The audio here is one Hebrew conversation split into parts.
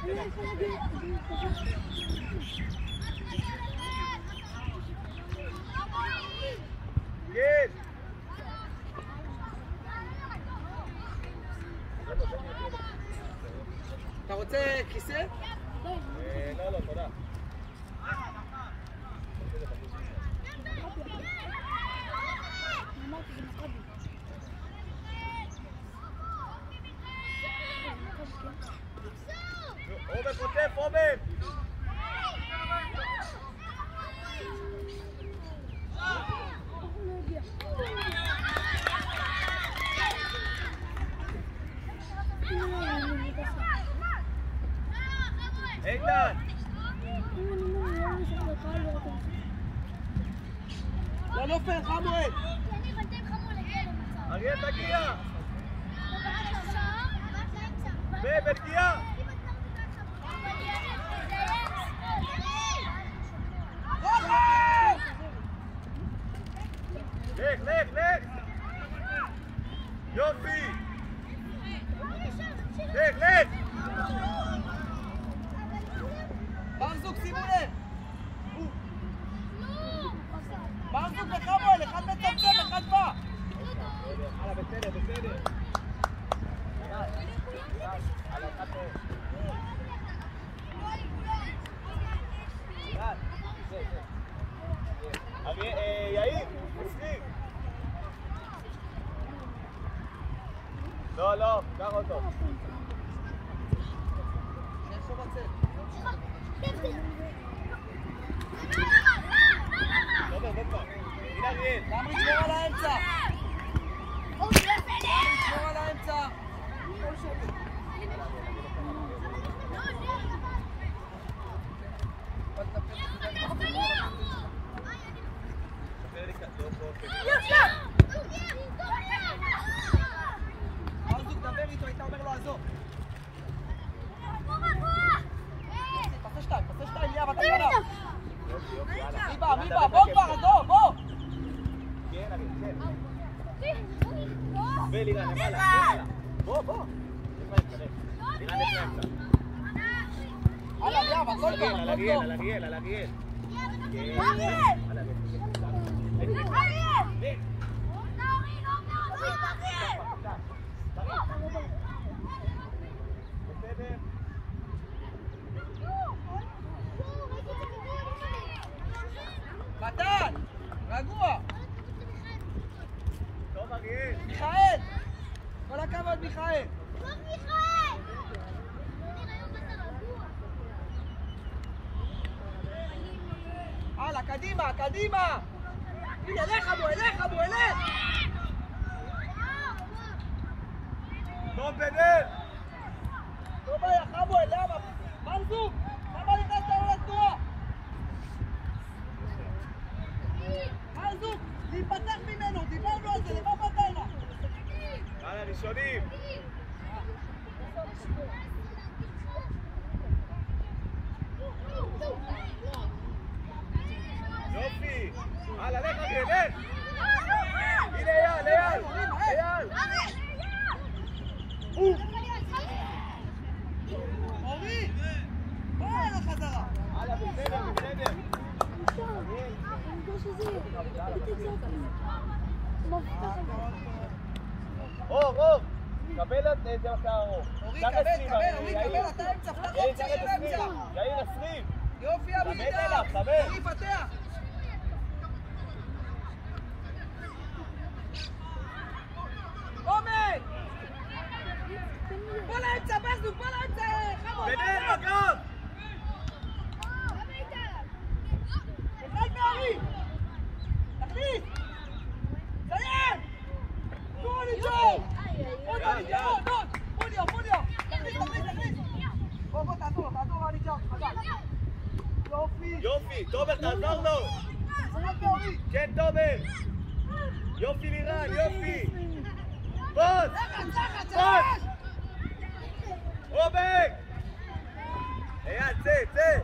כן. אתה רוצה כיסא? לא, לא, תודה. רובן חוטף, רובן! איתן! לא נופל, חמואל! אריאל תגיע! ובתגיע! לך, לך, לך! יופי! לך, לך! ברזוק, שימו לב! ברזוק וחמואל, אחד מצמצם, אחד בא! הלאה, בסדר, בסדר. יאיר, מסכים. לא, לא, קח אותו. שחו בצד. טוב, בוא. הנה אריאל. גם לשמור על האמצע. גם לשמור על האמצע. ברזוק, דבר איתו, היית אומר לו עזוב. פסה שתיים, ליאב, אתה קנה. מי בא, בוא כבר, עזוב, בוא! כן, אריאל, כן. ולירן, למעלה. בוא. לירן יש לאמצע. הלאה, ליאב, הכל כבר, על אריאל. על אריאל. מתן, רגוע. טוב, אריאל. מיכאל, כל הכבוד, מיכאל. הלאה, קדימה. הנה, לך בו, אלך. טוב, בנל. טוב היה, חמואל, למה? ברזוק, למה נכנסת לו לתנועה? ברזוק, להיפתח ממנו, דיברנו על זה, למה באת? הלאה, ראשונים. יופי. הלאה, לך אריאל, לך. הנה אייל. אורי, בוא אליי לחזרה. הלאה, בסדר. אור, קבל את זה בשערו. אורי, קבל, אתה אמצע, פתח אופציה של אמצע. יאיר 20. יופי, אבידה. אורי, פתח. עומד! בוא לאמצע, ברזוק, בוא לאמצע, חמוד. בנל, בגב! אחד מהרי! תכניס! סיים! תנו לי ג'ו! פוניו! תכניס! בוא, תעזור לי ג'ו, חזק! יופי, תומר, תעזור לו! כן, תומר! יופי לירן, יופי! בוס! רובק! אייל, צא!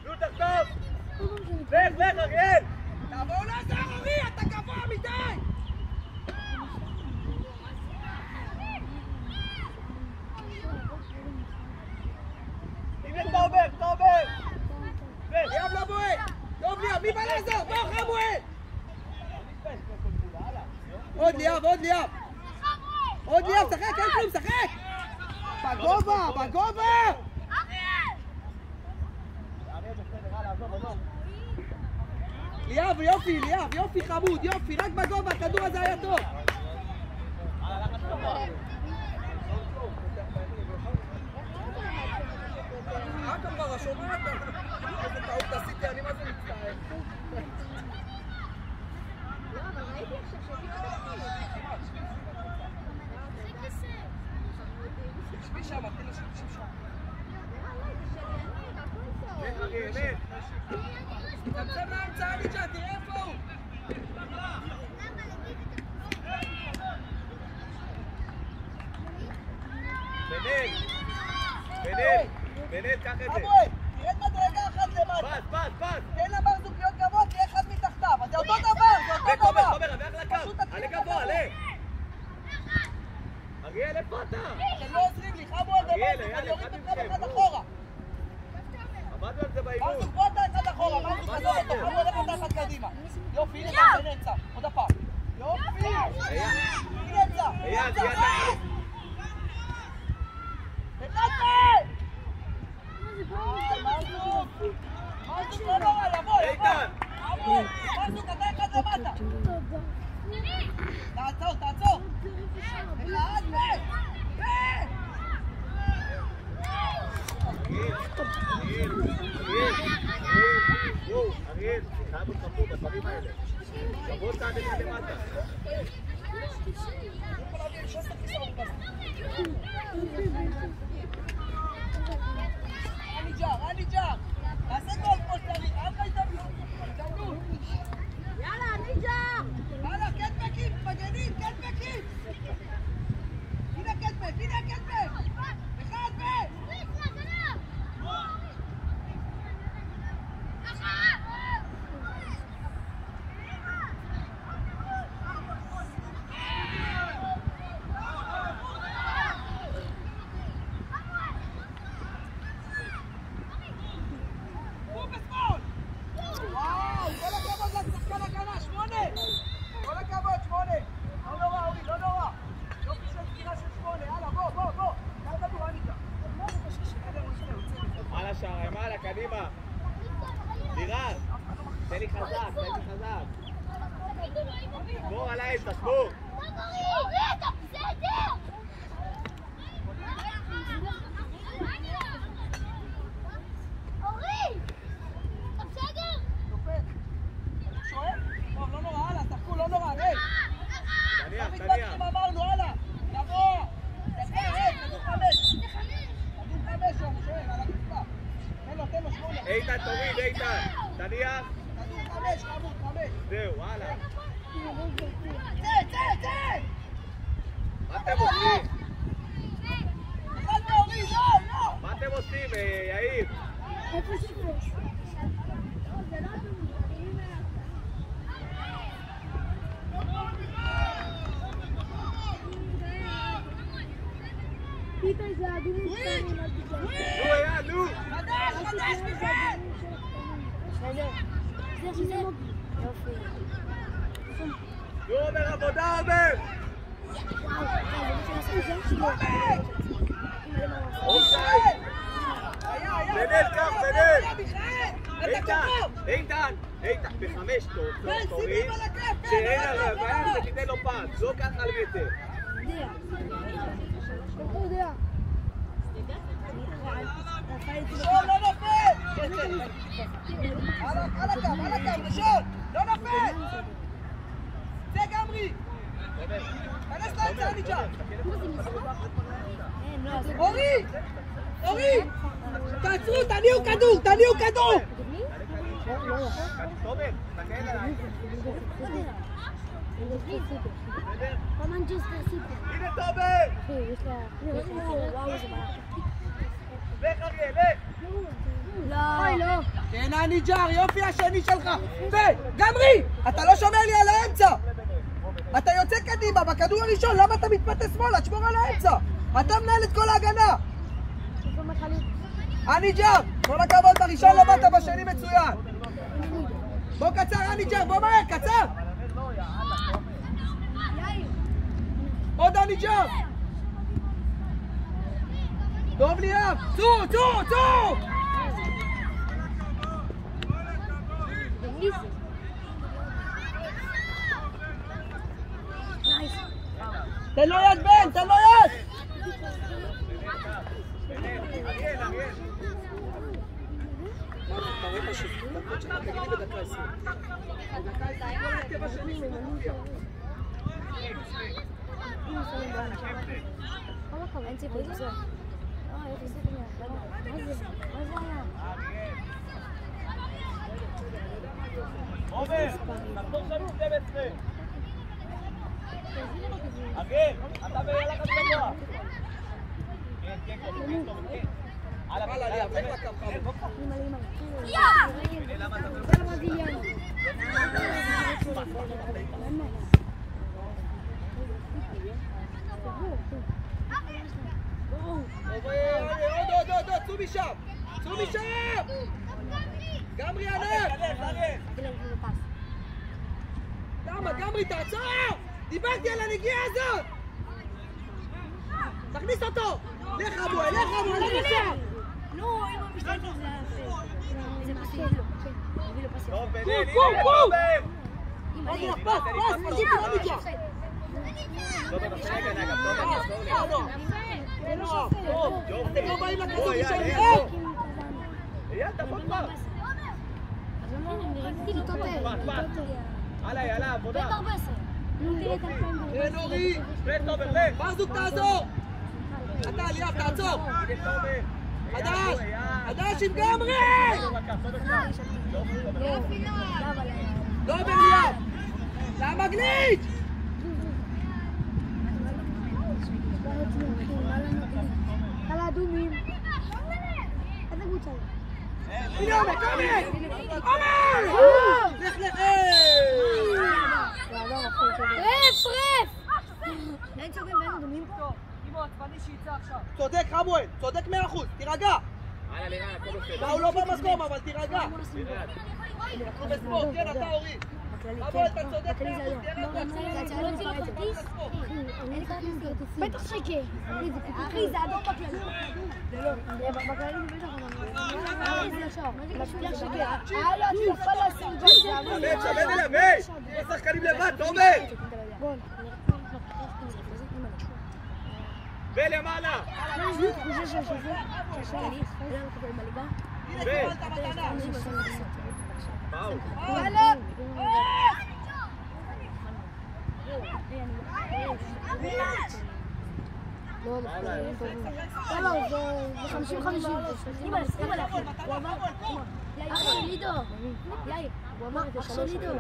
נו, תחתום! לך, אריאל! תבואו לעזור, אורי, אתה גבוה מדי! עוד ליאב, עוד ליאב! עוד ליאב, שחק, אין כלום, שחק! בגובה, בגובה! ליאב, יופי, ליאב, יופי חמוד, יופי, רק בגובה, הכדור הזה היה טוב! מה אתה כבר השומעת? איזה טעות עשיתי, אני מה זה מצטער? ראיתי עכשיו שבי שם, תן לו שבי שם. תצא מהאמצע, אניג'ה, תראה איפה הוא! בנל, קח את זה. אבוי, תרד מדרגה אחת למטה. פס. תן למרזוק להיות גבוה, תהיה אחד מתחתיו. אז זה אותו דבר, זה אותו דבר. תומר, עבר לקו. עלה גבוה, עלה. אריאל, איפה אתה? אתם לא עוזרים לי, חבו על דבר, אני אוריד אתכם אחד אחורה. עמדנו על זה באימון. מרזוק, בוא אתה אחד אחורה, מרזוק עזוב אותו, חבו הולך אתה אחד קדימה. יופי, הנה אתה נצא, עוד הפעם. יופי! נצא! מרזוק לא נורא, יבוא, איתן! מרזוק, אתה אחד למטה. תעצור! אחד, אריאל, חייב אותך פה בדברים האלה. תבוא צעד אחד למטה. אניג'ה, תעשה גול כמו שצריך, אל תזדמנו. יאללה, אניג'ה! הלאה, קטבקים, מגנים, קטבקים! הנה קטבק, הנה קטבק! אחד ו... קדימה. לירז, תן לי חזק. שמור על האמצע, שמור. אתה בסדר! אורי! אתה בסדר? נופל. שואל? טוב, לא נורא, הלאה, תחכו, לא נורא, רגע. תניח. אמרנו, הלאה. תבוא. כדור 5. הוא שואל, על הכתפה. תן לו 8. איתן, תוריד, איתן. תניח. כדור 5, חמוד, 5. זהו, הלאה. צא! מה אתם עושים? אחד מהורים, לא! מה אתם עושים, יאיר? איפה שפש? פיתה זה אדומים קטנים, אל תקרא. נו! חדש, מיכאל! זה יופי. נו, עומר, עבודה, עומר! בנל, קח, בנל! איתן, בחמש תוריד, שאין הרבעה ותיתן לו פס, לא ככה על מטר. ראשון, לא נופל! על הקו, ראשון! לא נופל! זה גמרי! כנס לאמצע, אניג'ה! אורי! תעצרו, תניעו כדור! תומר, תקל עליי. הנה תומר! לך אריאל, לך! לא. כן, אניג'ה, יופי השני שלך! וגמרי! אתה לא שומר לי על האמצע! אתה יוצא קדימה, בכדור הראשון, למה אתה מתפתה שמאלה? תשמור על האמצע! אתה מנהל את כל ההגנה! אניג'ה, כל הכבוד, בראשון לא באת, בשני מצוין! בוא קצר, אניג'ה, בוא מהר, קצר! עוד אני ג'אב! טוב ליאב! צור! צור! צור! תן לו יד בן! תן לו יד! אתה רואה את השפטות שמתגלים בדקה 20. בדקה 20 כל הרכב השני ממנויה. אין ציפוי זה. איפה זה כבר? מה זה היה? עומר, תחתור שם 12. אגל, אתה ביאללה כזה גבוה. כן, כן, כן. הלאה, ליאב, לך לקו חמור. למה אתה עוד, צאו משם! צאו משם! גמרי ענק! למה, גמרי, תעצור! דיברתי על הנגיעה הזאת! תכניס אותו! לך אבו, לך אבו, לך לשם! לא, אם הוא משתתף זה פסיק. טוב, בנן, הנה, פס, תגיד לי, לא מגיע! טוב, רגע, נגב, טוב, אתם לא באים לכדור של אייל, תבוא כבר! הלאה, עבודה! כן, אורי! ברזוק, תעזור! אתה, ליאב, תעצור! חדש עם גמרי! לא עובר ליאב! למה גליץ'? על האדומים. איזה קבוצה? הנה עומר, עומר! לך לך! רף! אין צורים ואין אדומים פה. אימו עצבני שיצא עכשיו. צודק חמואל, צודק 100%, תירגע. הוא לא במקום, אבל תירגע. אנחנו בספורט, כן, אתה אורי. חמואל, אתה צודק 100%. בטח שיקה. אחי, זה אדום בכללי. בכללי זה בטח משפיע שיקה. היה לו התקפה לעשות. שווה ללווה! לא שחקנים לבד, תומר! ולמעלה! לא, זה 50-50. אח שלי דו. יאיר, הוא אמר, אח שלי דו.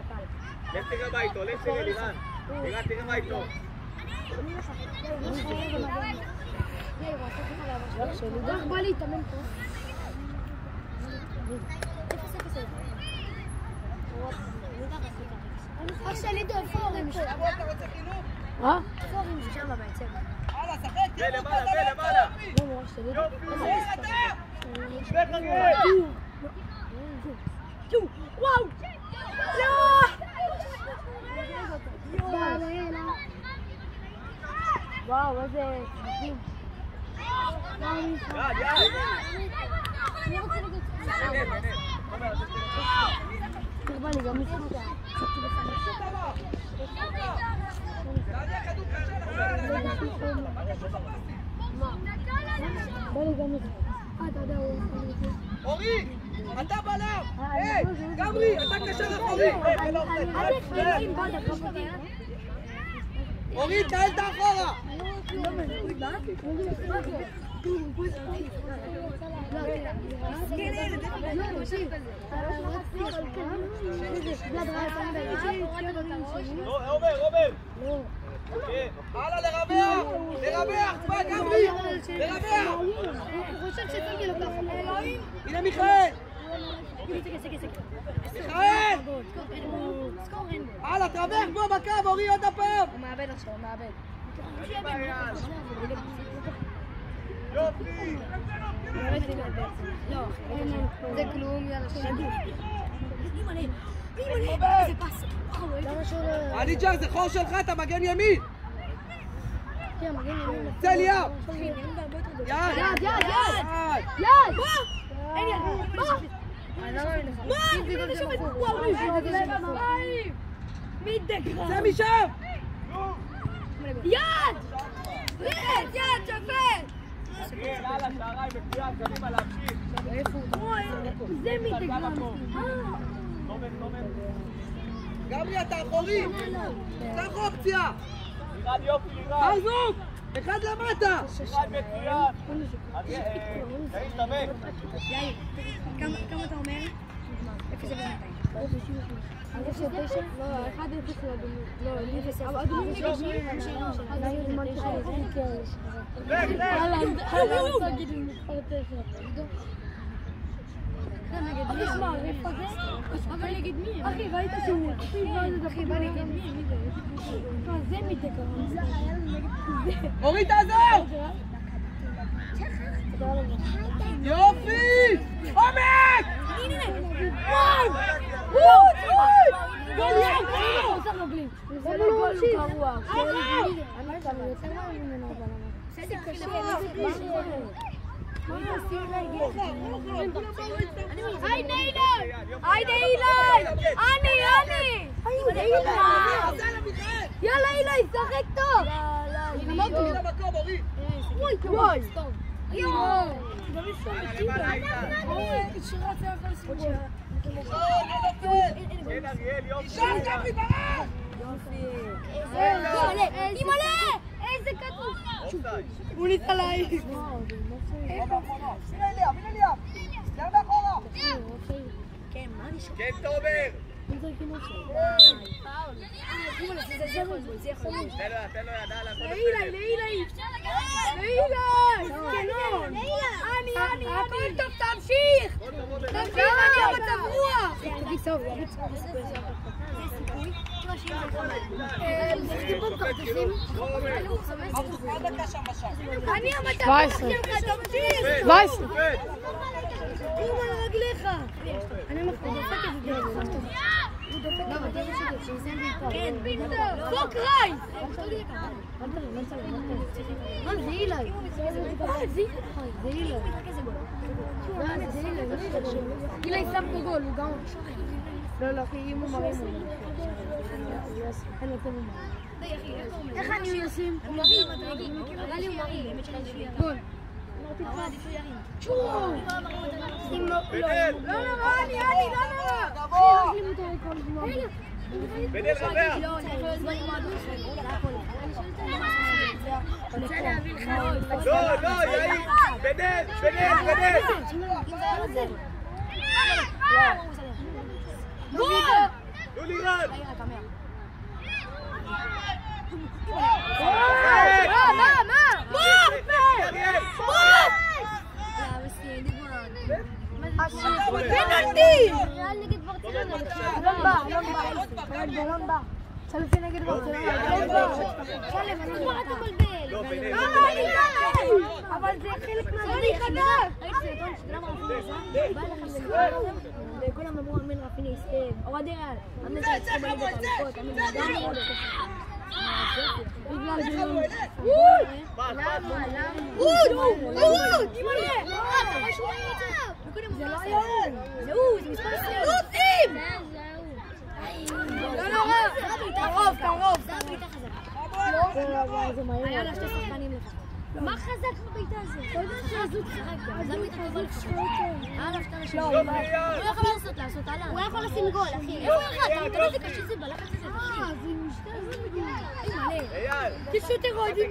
לך תראה מה איתו, לך תראה לירן. לירן, תראה מה איתו. דרך בא להתאמן פה. אח שלי דו, איפה הורים? אתה רוצה חינוך? איפה הורים שם בעצם? הלאה, שחק! ולמעלה! וואו! וואו, איזה מדהים. תרבה לי גם משחק. אורי, אתה בלם! היי, גמרי, אתה קשר אחורי! אורי, תעלת אחורה! עומר! הלאה, לרווח! תבוא, גמרי! לרווח! הוא חושב שצריך לו ככה. הנה מיכאל! מיכאל! הלאה, תרווח בו בקו, אורי עוד הפעם! הוא מאבד עכשיו, הוא מאבד. יופי! לא, זה כלום, יאללה, אני ג'ר, זה חור שלך, אתה מגן ימין! צא ליאב! יד! יד! אין יד! צא משם! יד! יד! שופט! יאללה, שעריים מצוין, קדימה להמשיך. זה מתגרם. גמרי, אתה אחורי! קח אופציה! לירן יופי, לירן. חזוק! אחד למטה! לירן מצוין. יאיר, תמק. כמה אתה אומר? 0-0-200. 1-0 לא, 1-0 אדומים נגדים. אבל נגד מי? אחי, ראית שהוא... אחי, בא נגד מי? זה מתקרב. אורי, תעזור! יופי! עומק! וואו! גול יאו! זה לא גול קרוע. אני יותר לא ממנו אבל בסדר קשה. היידה אילן! היידה אילן! אני! יאללה אילן, שחק טוב! וואי! כן, אריאל, יופי. שם גמרי ברח! אימא'לה! איזה כדור! הוא ניס עליי! הנה ליאב! יאללה מאחורה! כן, מה אני שומע? כן, תומר. תן לו ידה לעשות את אני, הכל טוב, תמשיך! אני המצב רוח! אני המצב רוח שלך, תמשיך! 17! קום על רגליך! אני דופק את זה דרך הוא דופק את הדרך שלי, שיזם לי כן, פוק רייס! מה זה אילי? זה אילי אילי שם פה גול, הוא גם לא, אחי, אם הוא מרים איך אני עושים? הוא מרים, אבל הוא מרים גול לא נורא, אני לא נורא בדל רבע. לא, יאיר. בדל. גול! נו לירן. פנלטי! ריאל נגד ברצלונה. אלון בא. שלפי נגד ברצלונה. שלף, מה אתה מבלבל? אבל זה חלק מהדרך. ראית סרטון שדלם רפיני עשה? בא לך סרטון וכולם אמרו אמן רפיני יסתב. אוהדי ריאל. אמן זה יצא בליגת האלופות. אמן זה גם מאוד בגלל זה למה? אימא'לה! אתה רואה שהוא נמצא! זה לא יאון! זה הוא! זה מספר 20! רוצים! לא נורא! קרוב! זה הבעיטה חזק. היה לה שתי שחקנים לך. מה חזק בבעיטה הזה? אתה יודע שהזוג שחקת. זה הבעיטה טובה לך. היה לה שתי אנשים. הוא יכול לעשות הלאה. הוא יכול לשים גול, אחי. איך הוא יחד? אתה יודע איזה קשה זה בלחץ הזה, אחי. זה משתי הזוג. אייל. פשוט אוהדים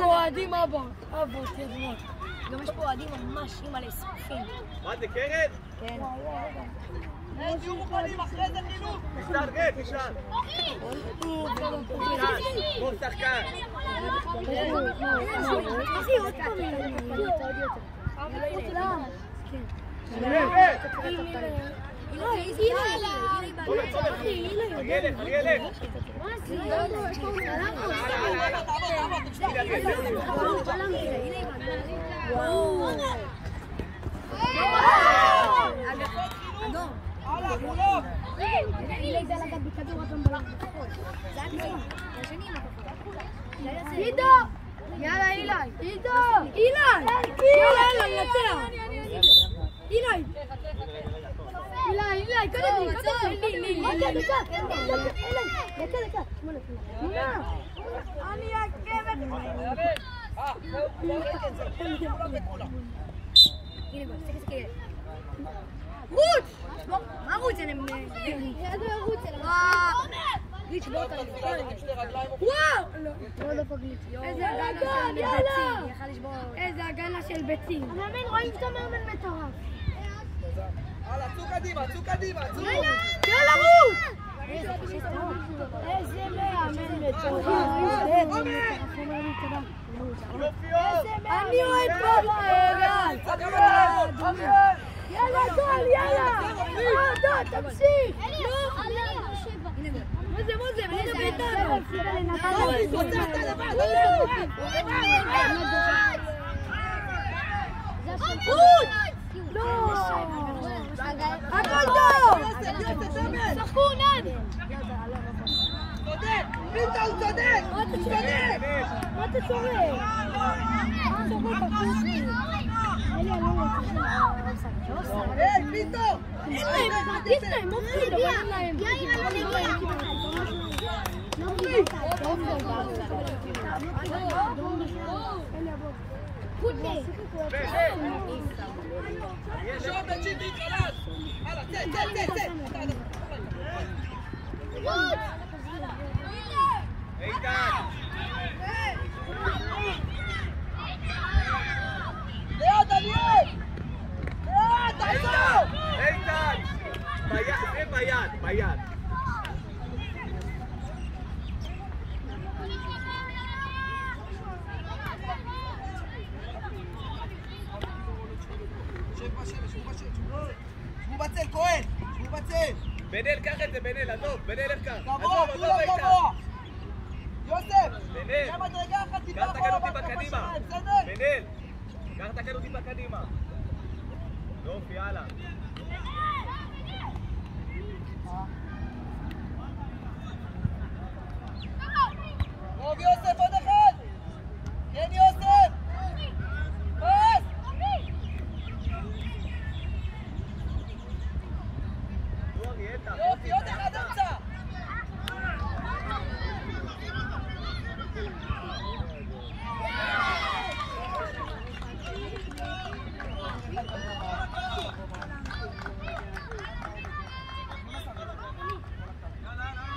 אוהדים אבא תדמות גם יש פה אוהדים ממש אימא'לה ספופים מה זה, קרן? כן תהיו מוכנים, אחרי זה חינוך! תשאל. כמו שחקן. אחי, עוד פעם אריאלה. אדום אילי זה לגעת בכדור אדום בלם. זה היה נראה. השני עם הכפות. עידו! יאללה אילי! עידו! אילי! יאללה מנצח! אילי! אילי, קודם לי! דקה. אני עקבת! הנה בוא, תסתכל. רוץ! מה רוץ? איזה רוץ? גליץ' בוא אותה. וואו! לא פה גליץ'. איזה הגנה של ביצים. המאמן רואים שאתה מאמן מטורף. הלאה, צאו קדימה. יאללה רוץ! איזה מאמן מטורף. אני אוהד פה יאללה גול, יאללה! דוד, תמשיך! מוזה, איזה ביתנו! רוץ! לא! הכל טוב! שחקו, נד! צודק! פיתו הוא צודק! מה אתה צורק? היי, פיתו! אין להם, מופריד, אבל אין להם. שוב בצ'יטי, חלש! הלאה, צא! איתן! ליד, דניאל! ליד, תעזור! איתן! ביד. שבו בצל, כהן! שבו בצל! בנאל, קח את זה, בנאל, עזוב, בנאל, איך כך? גבוה, כולם גבוה! יוסף! בנאל! זה מדרגה אחת טיפה קח תקן אותי אחורה בקדימה! בסדר? בנאל! קח תקן אותי בקדימה! יופי, יאללה! טוב יוסף, עוד אחד! כן יוסף! פס! יופי, עוד אחד אמצע!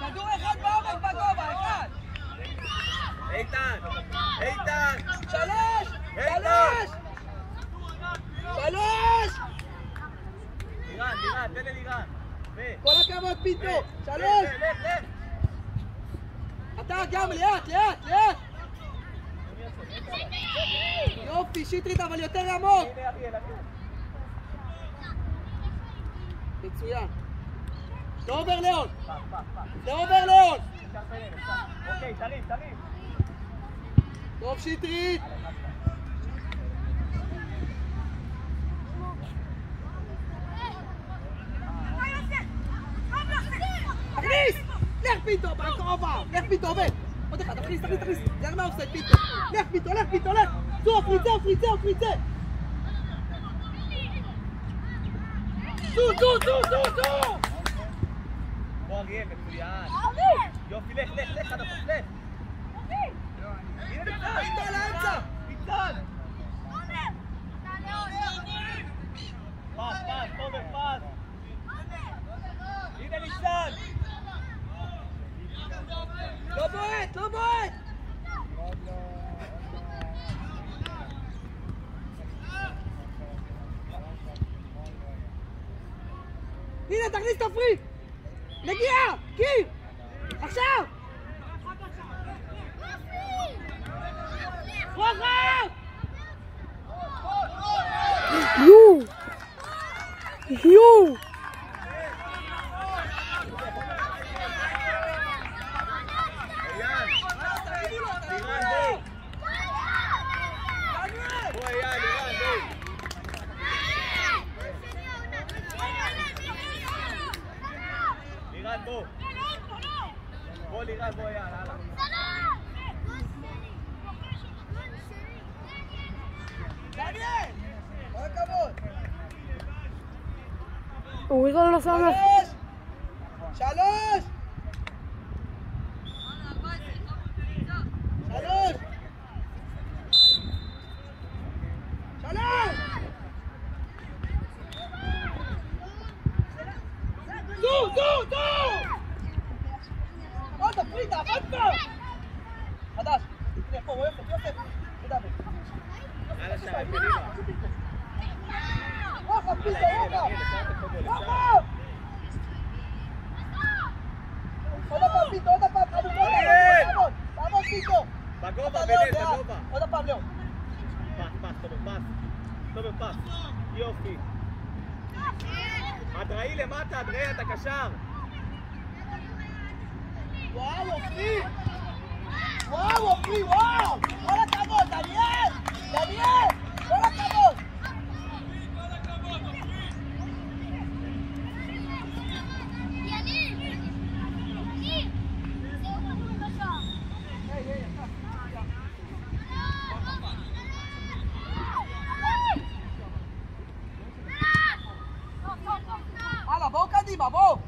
כדור אחד בעומק בגובה, אחד! איתן! שלוש! לירן, תן ללירן! כל הכבוד פיתו! שלוש! לך! אתה גם לאט! יופי, שטרית אבל יותר עמוק! הנה אריאל, מצוין! זה עובר לאון! זה עובר לאון! אוקיי, תרים! טוב שטרית! תכניס! לך פיתו, בקרובה! לך פיתו, עובד! עוד אחד, תכניס! זה מה עושה פיתו! לך פיתו! זו, פריצה! זו! בוא אריאל, מצוין! יופי, לך, עד הסוף, לך! הנה ניצן! פיתו לאמצע! ניצן! פס, תומר, פס! הנה ניצן! לא בועט! הנה, תכניס את הפריט! נגיעה! קיר! עכשיו! רוחב! יו! הוא בכלל לא שם. 3 עוד הפרידה, עוד פעם! חדש, תראה פה, יוסף, תדבר. יאללה שי, קדימה. רוחב, פרידה, רוחב! עוד הפעם פיתו, עוד הפעם, תעמוד פיתו! בגובה, בנט, בגובה. עוד הפעם, ליאור. טובר, פס. יופי. אדראי למטה, אדראי, אתה קשר. וואו, אופי! וואו! כל הכבוד, דניאל! כל הכבוד! הלאה, בואו קדימה, בואו!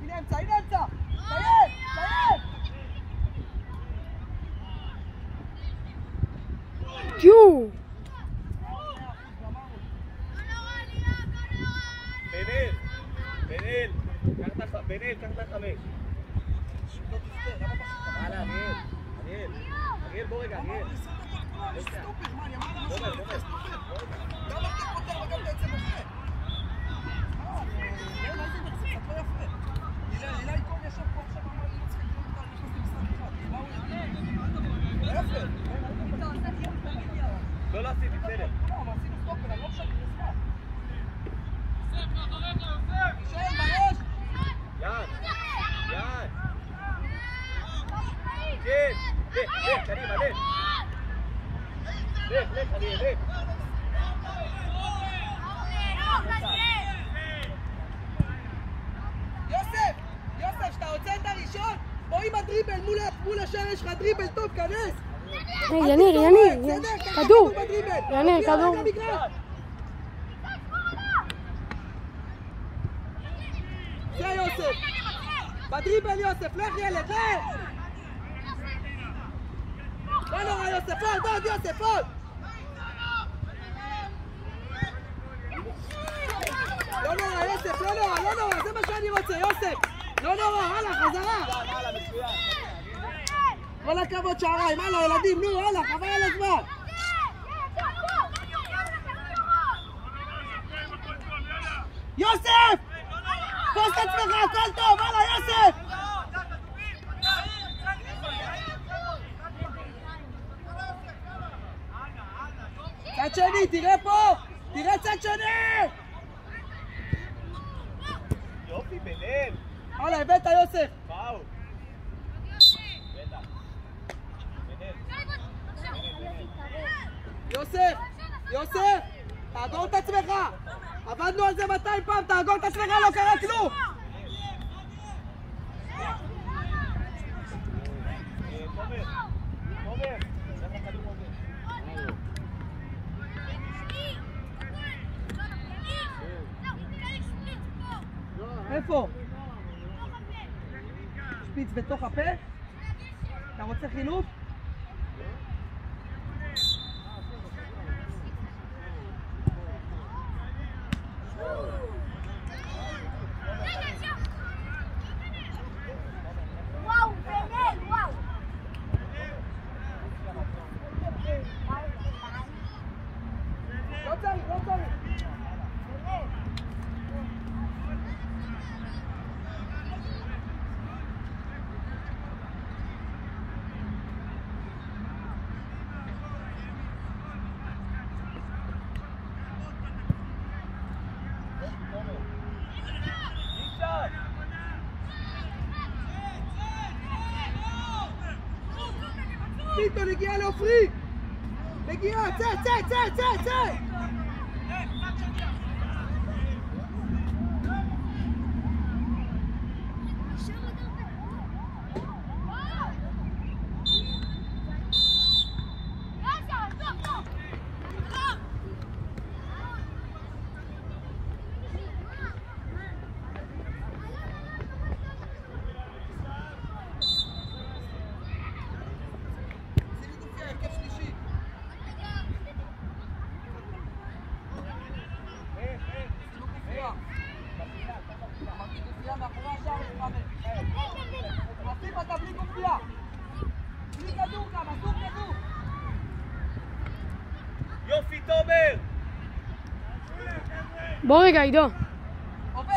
הנה אמצע! תסיים! יו! בנאל, קח את החמש. הלאה, אריאל, בוא רגע, אריאל. לא עשיתי, בסדר. יד. כן, לך, קדימה, לך, אריאל, לך. יוסף, שאתה רוצה את הראשון, בוא עם הדריבל מול השער, יש לך דריבל טוב, כנס. יניר, כדור. יניר, כדור. זה יוסף. בדריבל יוסף, לך ילד, לך. לא נורא יוסף, עוד יוסף, עוד. לא נורא יוסף, לא נורא, זה מה שאני רוצה, יוסף. לא נורא, הלאה, חזרה. כל הכבוד שעריים, הלאה ילדים, נו, הלאה, חבל על הזמן. יוסף! תפוס את עצמך, הכל טוב, הלאה, יוסף! צד שני, תראה פה! תראה צד שני! יופי, בנאל. הלאה, הבאת יוסף. וואו. יוסף, תאגור את עצמך. עבדנו על זה 200 פעם, תאגור את עצמך, לא קרה כלום. איפה? שפיץ בתוך הפה? אתה רוצה חילוף? וואו, בנאל, וואו. לא צריך. פיתו נגיע לעופרי! נגיע, צא! בוא רגע, עידו. עובר.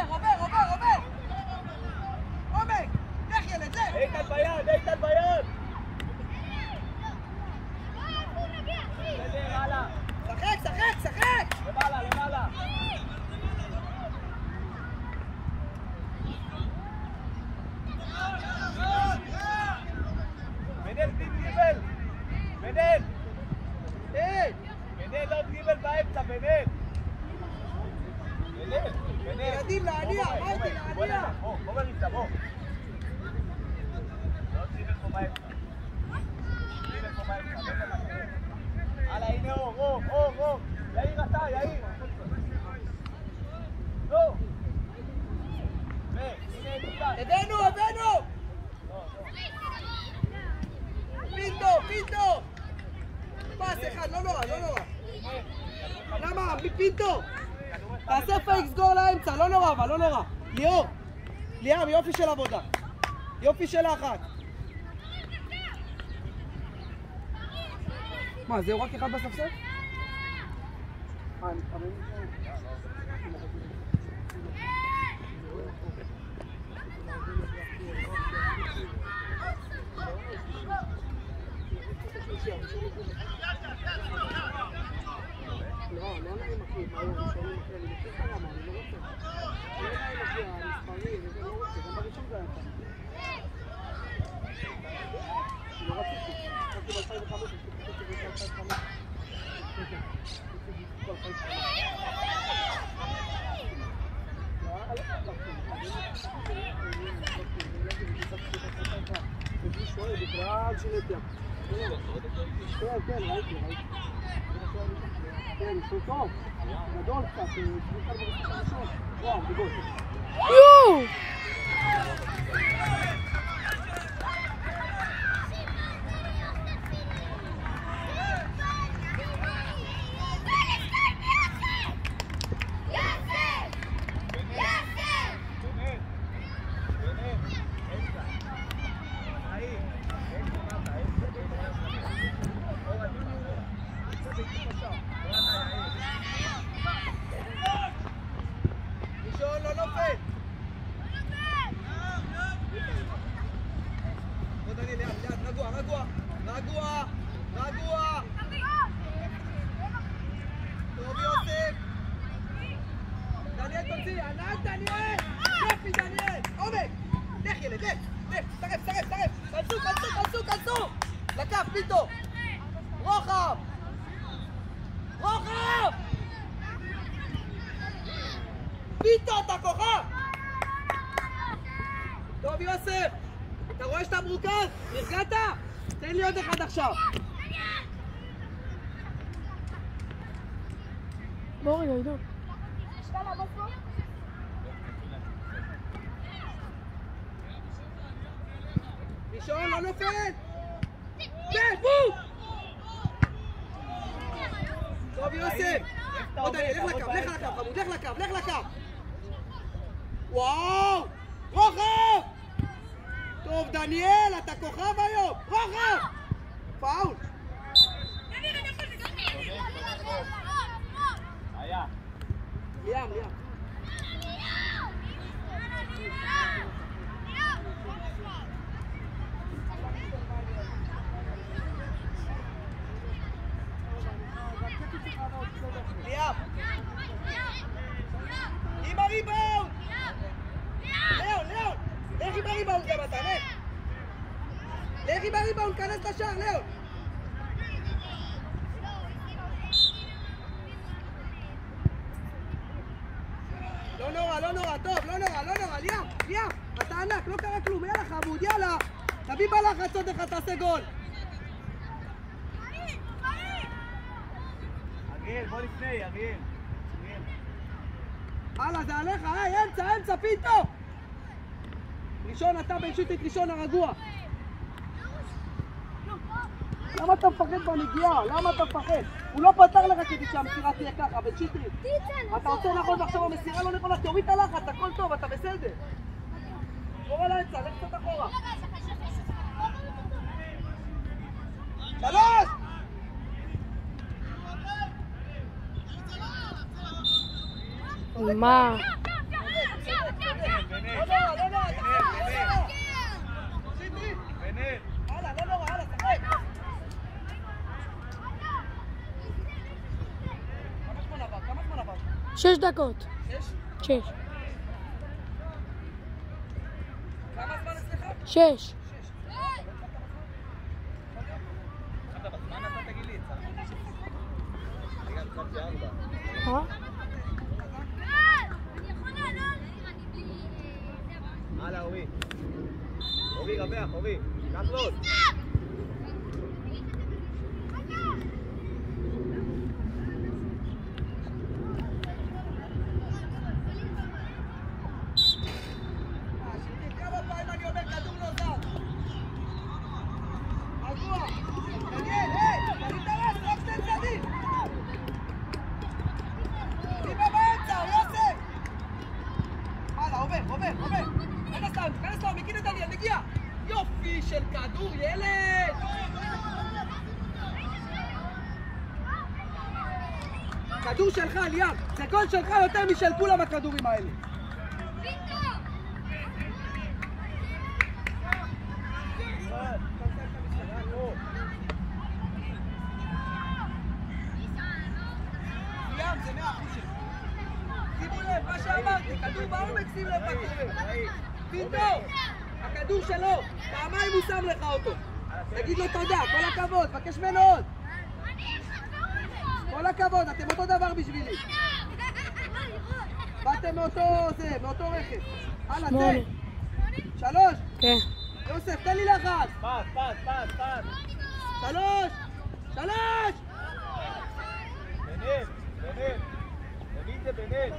עומק, לך ילד, לך. איתן ביד. בסדר, הלאה. שחק. למעלה. בנל, עוד גיבל באמצע, בנל. ילדים להניע, אמרתי להניע. בוא בריצה, בוא. עוד גיבל פה באמצע. הלאה, הנה אור. יאיר אתה. לא. הבאנו. פיטו. פס אחד, לא נורא. למה? פיטו. תעשה פייק סגור לאמצע, לא נורא. ליאם, יופי של עבודה. יופי של אחת. מה, זהו רק אחד בספסל? יואו! רגוע. טוב יוסף. דניאל תוציא, ענן דניאל. יופי דניאל. עומק. לך ילד, לך. תרף. כנסו. לקף, פיטו. רוחב. פיטו, אתה כוכב. טוב יוסף. אתה רואה שאתה מרוכז? נרגעת? תן לי עוד אחד עכשיו. בוא רגע, עידו. ראשון, לא נופל! כן, בום! טוב יוסף! עוד דניאל, לך לקו! וואו! רוחב! טוב דניאל, אתה כוכב היום! רוחב! פאול! ליאם. עם הריבאונד! ליאון! לך עם הריבאונד גם אתה, לך עם הריבאונד, כנס לשער, ליאון! לא נורא, טוב, לא נורא, ליאם, אתה ענק, לא קרה כלום, יאללה חמוד, יאללה, תביא בלחץ עוד אחד, תעשה גול. אריאל, בוא לפני, אריאל. הלאה, זה עליך, אמצע, פתאום! ראשון, אתה בן שטרית, ראשון הרגוע. למה אתה מפחד בנגיעה? הוא לא פתר לך כדי שהמסירה תהיה ככה, בן שטרית. אתה עושה נכון ועכשיו המסירה לא נכונה, תוריד את הלחץ, הכל טוב, אתה בסדר. בוא על האמצע, לך קצת אחורה. 3! מה? לא נורא, לא נורא, שיטי! הלאה, לא נורא, הלאה, תחק! כמה זמן עבר? 6 דקות. 6. כמה זמן אצלך? 6. בזמן אתה תגיד לי, רגע, קצת 4. מה? הלאה, אורי. אורי, רבח, אורי. קח לוד. כמה פעמים אני אומר כדור לא זר? רגוע! דניאל, היי! תגיד את הרס, רק שתי צדדים! טיפה באמצע, יוסף! הלאה, עובר! כנס לו, מגיע לדניאל, מגיע! יופי של כדור, ילד! כדור שלך, ליאם! זה גול שלך יותר משל כולם הכדורים האלה! ליאם, זה 100% שלך! שימו לב, מה שאמרתי, כדור בעומק, שים לב מה קורה! פינטו! הכדור שלו, פעמיים הוא שם לך אותו. תגיד לו תודה, כל הכבוד, בקש ממנו עוד. כל הכבוד, אתם אותו דבר בשבילי. באתם מאותו רכב. הלאה, תן. 3. כן. יוסף, תן לי לחץ. פס. 3. בנל. תביא את זה בנל.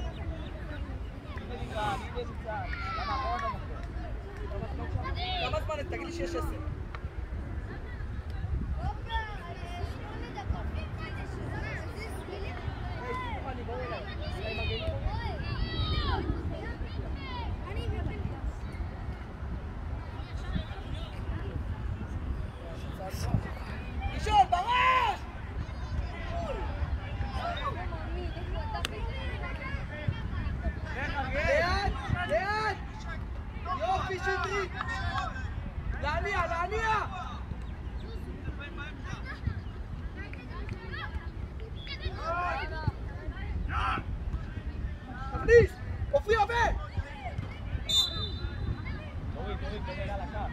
כמה זמן? תגיד לי שיש 10. ראשון, בראש! לאט! יופי שטרית! להניע! תכניס! אופי עובד! תוריד, בנל על הקו.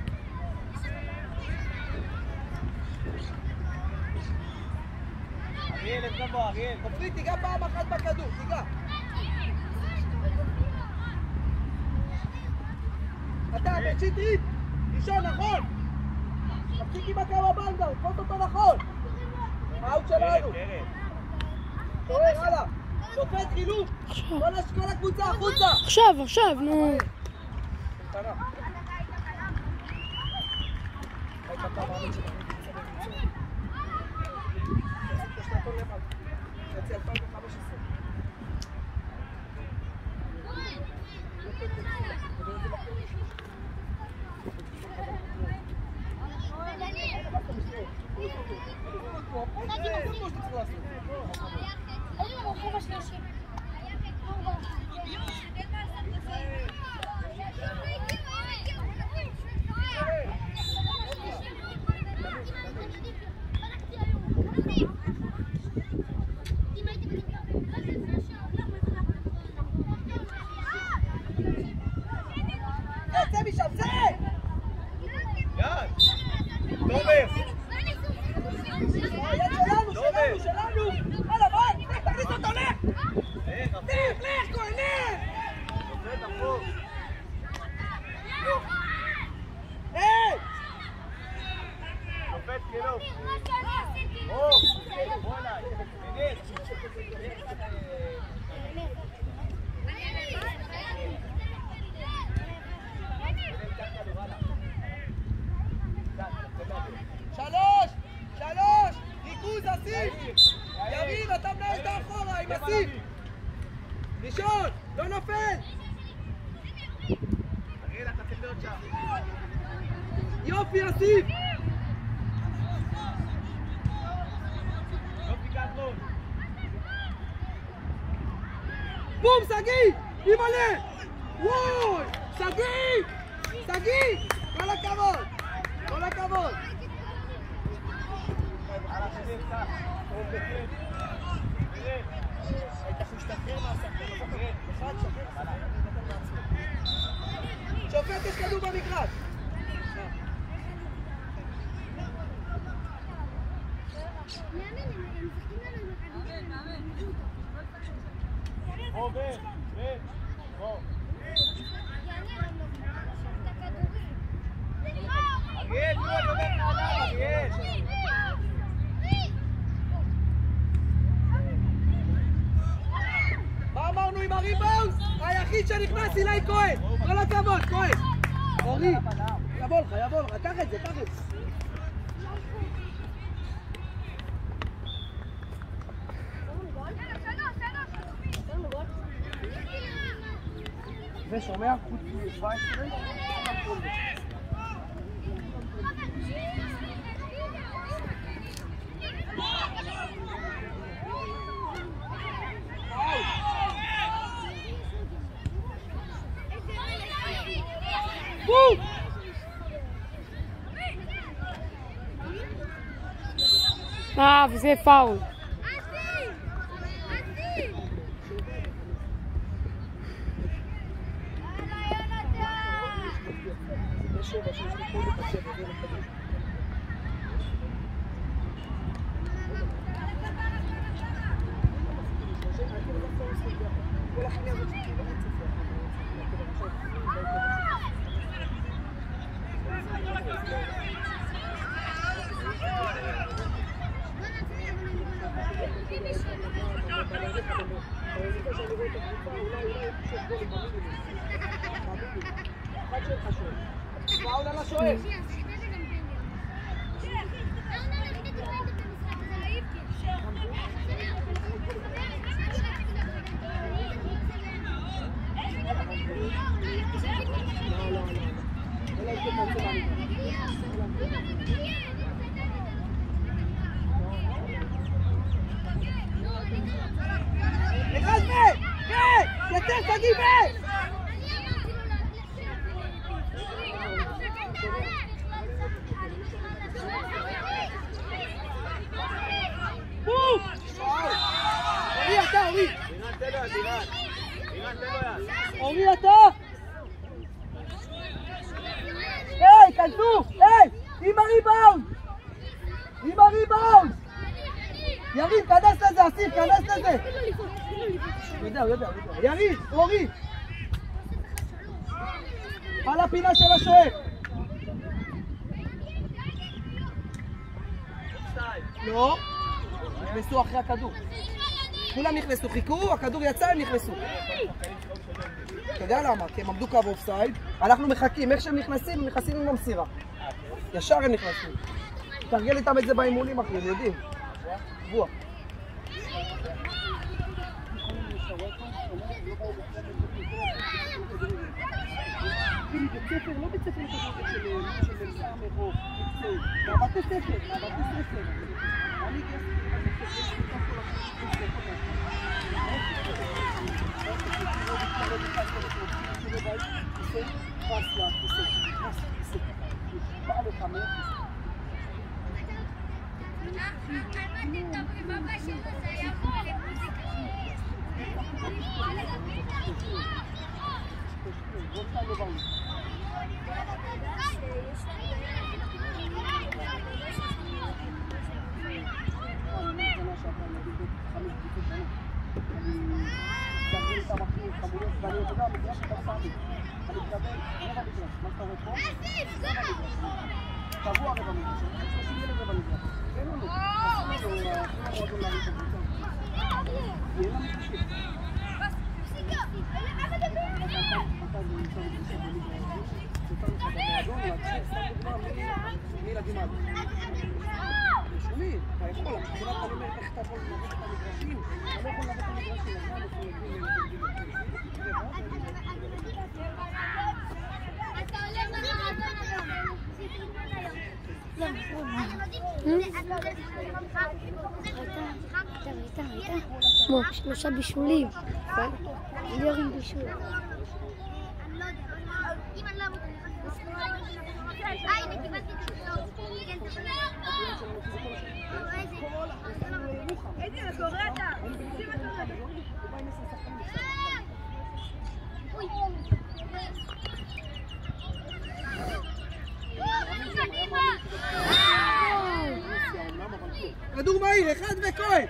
אריאל, אצלבו, אריאל. אופי, תיגע פעם אחת בכדור, תיגע. אתה, בן שטרית! ראשון, נכון! תפסיק עם הקו הבנדה, תפוס אותו נכון! האוט שלנו! תורר, הלאה! שופט חילוף! כל הקבוצה החוצה! עכשיו, נו. צא משם, צא! יד! תומר! היד שלנו! הלאה, בואי! תכניס אותו, לך! לך, כהן, לך! היי! שופט חילוף. בוא אליי. שלוש! ריכוז, אסיף! יריב, אתה מנהל את האחורה עם אסיף! ראשון, לא נופל! אריאל, אתה צריך להיות שם. יופי, אסיף! יופי, כחלון. בום, שגיא! אימא'לה! וואי! שגיא! שגיא! כל הכבוד! כל הכבוד! שופט, יש כדור במגרש! מה אמרנו עם הריבאונד? היחיד שנכנס אילי כהן! כל הכבוד, כהן! אורי, יבוא לך, קח את זה, קח את זה. זה שומע? חוץ מ-17? וזה פאול. פאול על השוער. אחד יצא שגיא אורי אתה, אורי אתה! היי, כנסו! היי! עם הריבאונד! יריב, כנס לזה, אסיף, כנס לזה! הוא יודע. יריב, אורי! על הפינה של השוער! לא! נכנסו אחרי הכדור. כולם נכנסו, חיכו, הכדור יצא, הם נכנסו. אתה יודע למה? כי הם עמדו קו אופסייד, אנחנו מחכים, איך שהם נכנסים, הם נכנסים עם המסירה. ישר הם נכנסים. תרגל איתם את זה באימונים, אחי, הם יודעים. בוא. לא בית ספר של סמך או מקצועי, מהבתי ספר. אני ראית? כמו 3 בישולים. מיליון בישול. כדור מהיר, אחד וכהן!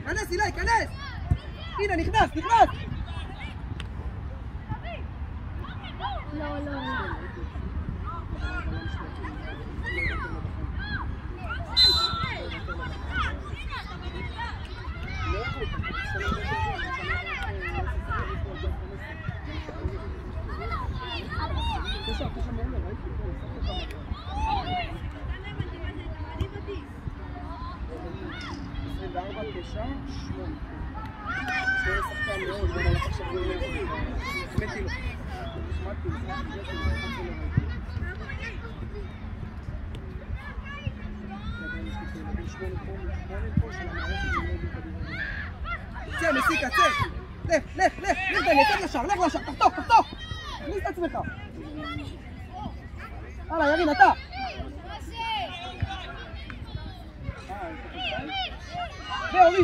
כנס אילי, כנס! הנה, נכנס! לא. צא, מסיקה, צא! לך, דני, תן לשער, תחתוך! תכניס את עצמך! הלאה, ירין, אתה! ואורי!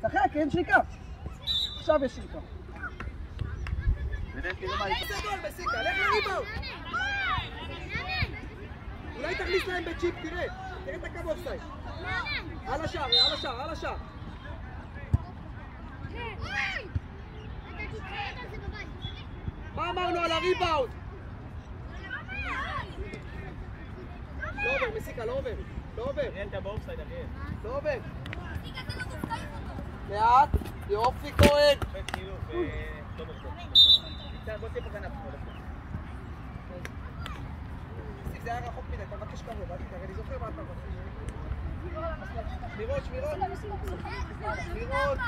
צחק, אין שריקה! עכשיו יש שריקה. גדול, מסיקה, לך לריבאונד! אולי תכניס להם בצ'יפ, תראה את הקו אופסייד. על השער. מה אמרנו על הריבאונד? לא עובר, מסיקה, לא עובר. אתה באופסייד, אריאל. לא עובר. לאט, יופי כהן. בוא תהיה פה כנף. זה היה רחוק מדי, אתה מבקש קרוב, אני זוכר מה אתה מבקש. שמירות.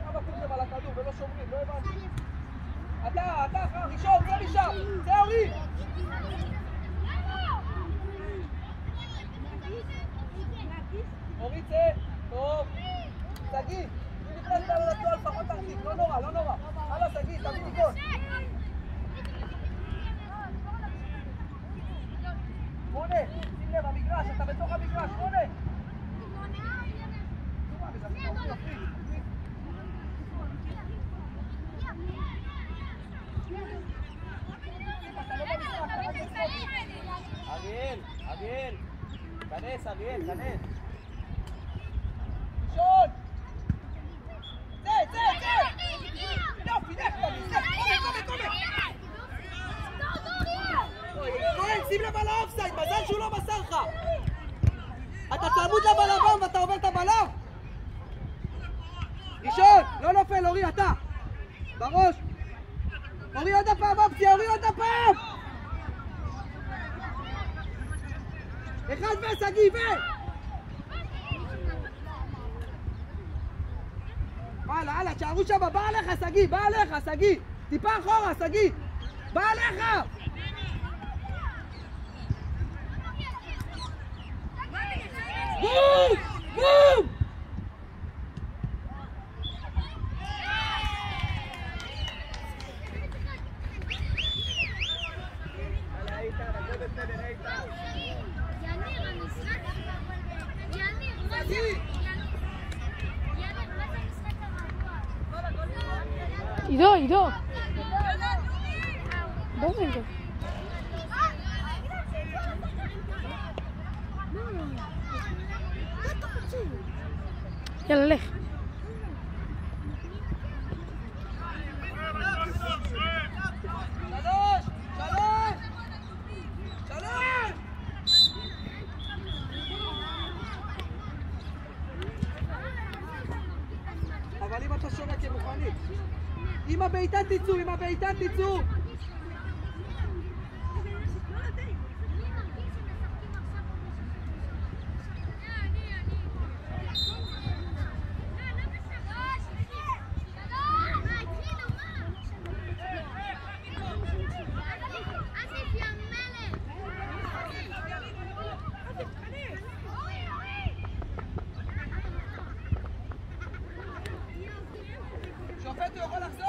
למה כולכם על הכדור ולא שומרים, לא הבנתי. אתה, ראשון, זה משם, זה אורי. אורי, זה, טוב. תגיד. נכנס לנו לתנועה לפחות תרחיק, לא נורא. הלאה, תגיד, תביא תיקון. מונה, שים לב, המגרש, אתה בתוך המגרש, מונה. אריאל, כנס. ראשון! צא! יופי, לך! כהן, שים לב על האופסייד, מזל שהוא לא מסר לך! אתה תעמוד לבלם ואתה עובר את הבלם! ראשון! לא נופל, אורי, אתה! בראש! אורי עוד הפעם, אופציה! אחד ושגיא, הלאה, תשארו שם, בא עליך, שגיא! טיפה אחורה, שגיא! בא עליך! בום! עידו. בוא רגע. יאללה, לך. אבל אם אתה שורק הם מוכנים. אם עם הבעיטה תצאו, עם הבעיטה תצאו. שופט, הוא יכול לחזור?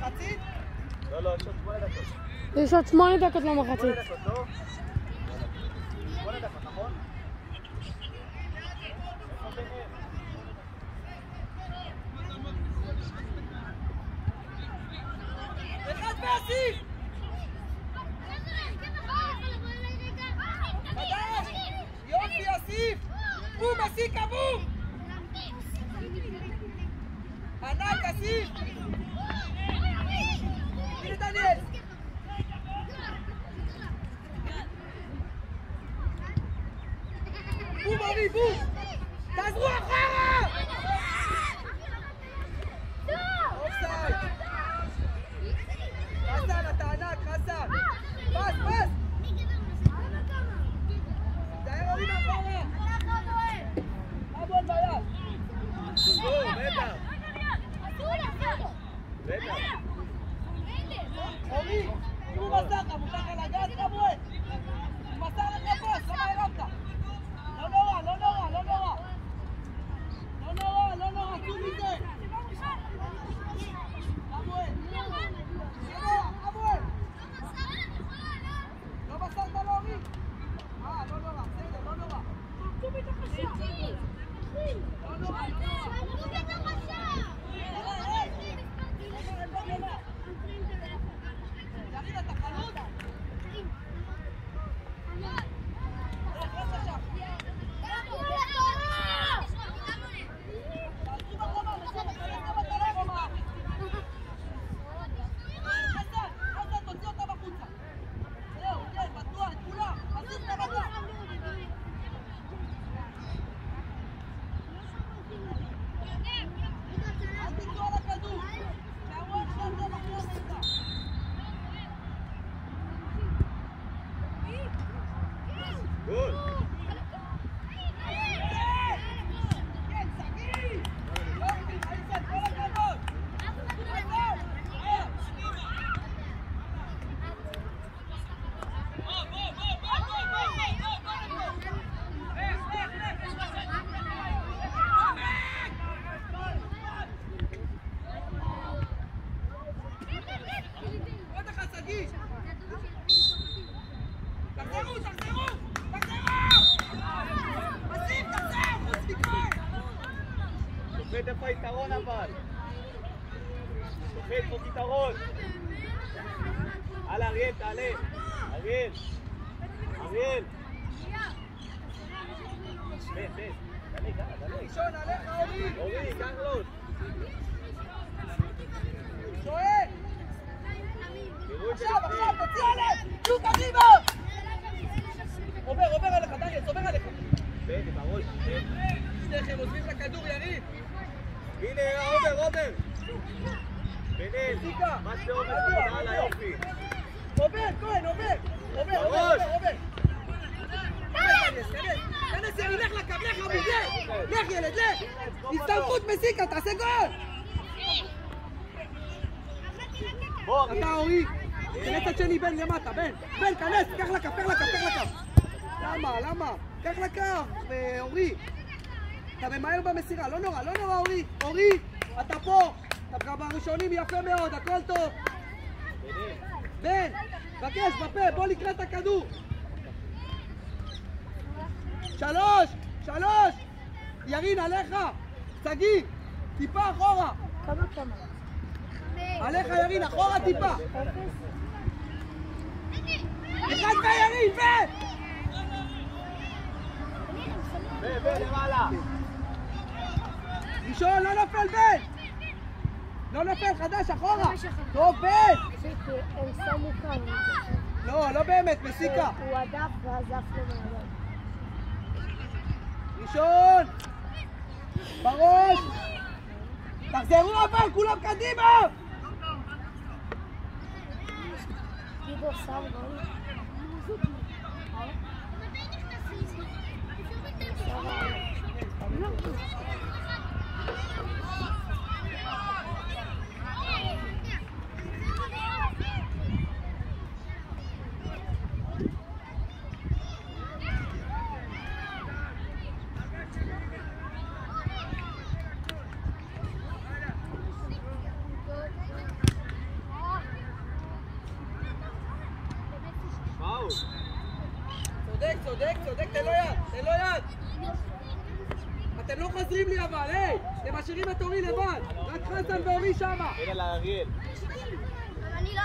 מחצית? לא, יש עוד 8 דקות. יש עוד 8 דקות למחצית. 8 דקות, לא? 8 דקות, נכון? אחד באסיף! חדש! יופי אסיף! בום אסיקה בום! ענק אסיף! הנה דניאל! בום אבי בום! תעזרו אחורה! אופסייד! חסן אתה ענק חסן! פס פס! תאר הורים אחורה! אבון ביד! בטח! בטח! אורי! הוא מסך! מותר לך לגעת כמוה! הוא מסר לך פס! למה הרמת? לא נורא! לא נורא! לא נורא! לא נורא! לא נורא! צאו מזה! כמוה! כמוה! לא מסרת לו אורי? לא נורא! בסדר! לא נורא! לא נורא! יריד אתה חלוץ? שופט איפה היתרון אבל? שופט פה פתרון. הלאה אריאל, תעלה. אריאל. אריאל. דלה. ראשון עליך אורי! אורי, קרלוס. שואל! עכשיו, תוציא עליהם! תהיו קדימה! עובר עליך, דניאל, עובר עליך! בני, בראש. שניכם עוזבים את הכדור, יריב! הנה, עובר! בני, מה שעובר, הלאה, יופי. עובר, כהן, עובר! עובר! כנס, יריב, לך לקו, לך עמוד, לך ילד, לך! הסתמכות מסיקה, תעשה גול! בוא, אתה אורי! תלך צד שני, בן למטה, בן, כנס, קח לקו. למה? קח לקו, אורי. אתה ממהר במסירה, לא נורא, אורי, אתה פה. אתה בראשונים יפה מאוד, הכל טוב. בן, בקש, בפה, בוא לקראת הכדור. 3, ירין עליך, שגיא, טיפה אחורה. כמה? עליך ירין, אחורה טיפה. 1 וירין, למעלה. ראשון, לא נופל בן. לא נופל, חדש, אחורה. טוב, בן. הם שמו כאן. לא באמת, מסיקה. הוא הדף ואז אף לא מעלה. ראשון. בראש. תחזרו אבל, כולם קדימה. גיבו שם צודק, תן לו יד. אתם לא חוזרים לי אבל, היי! אתם משאירים את אורי לבד. רק חסן ואורי שמה. הנה לאריאל. אני לא...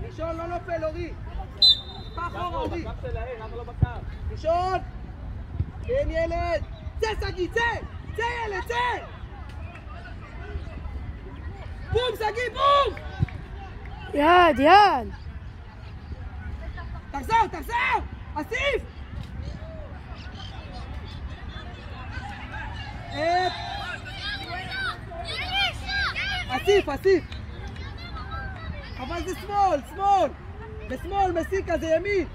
ראשון לא נופל, אורי. אחורה, אורי. בקו שלהם, למה לא בקו? ראשון. כן, ילד. צא, שגיא, צא, ילד, צא! בום, שגיא, בום! יד! תחזור! אסיף! אסיף! אבל זה שמאל! בשמאל, מסיקה, זה ימין!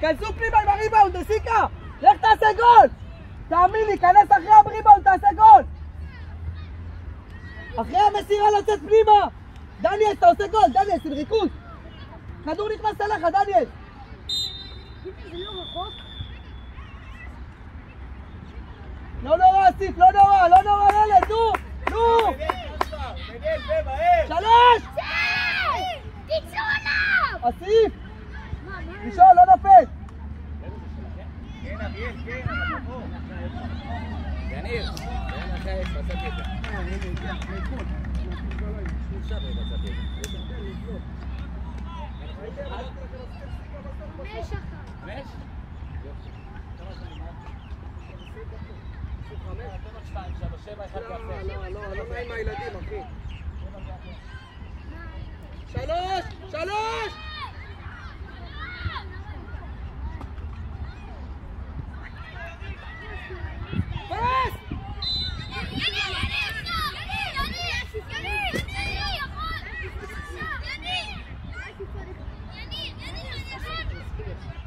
כנסו פנימה עם הריבאונד, מסיקה! לך תעשה גול! תאמין לי, כנס אחרי הריבאונד, תעשה גול! אחרי המסירה לצאת פנימה! דניאל, אתה עושה גול! דניאל, שים ריכוז! כדור נכנס אליך, דניאל! זה לא רחוק? לא נורא, אסיף, לא נורא, ילד, נו! 3! תיצאו עליו! אסיף! ראשון, לא נופל! כן, אריאל, כן, אבל תבוא. יניר, אחרי העץ, מצאתי את זה. לא נעים מהילדים, אחי. 3! פס!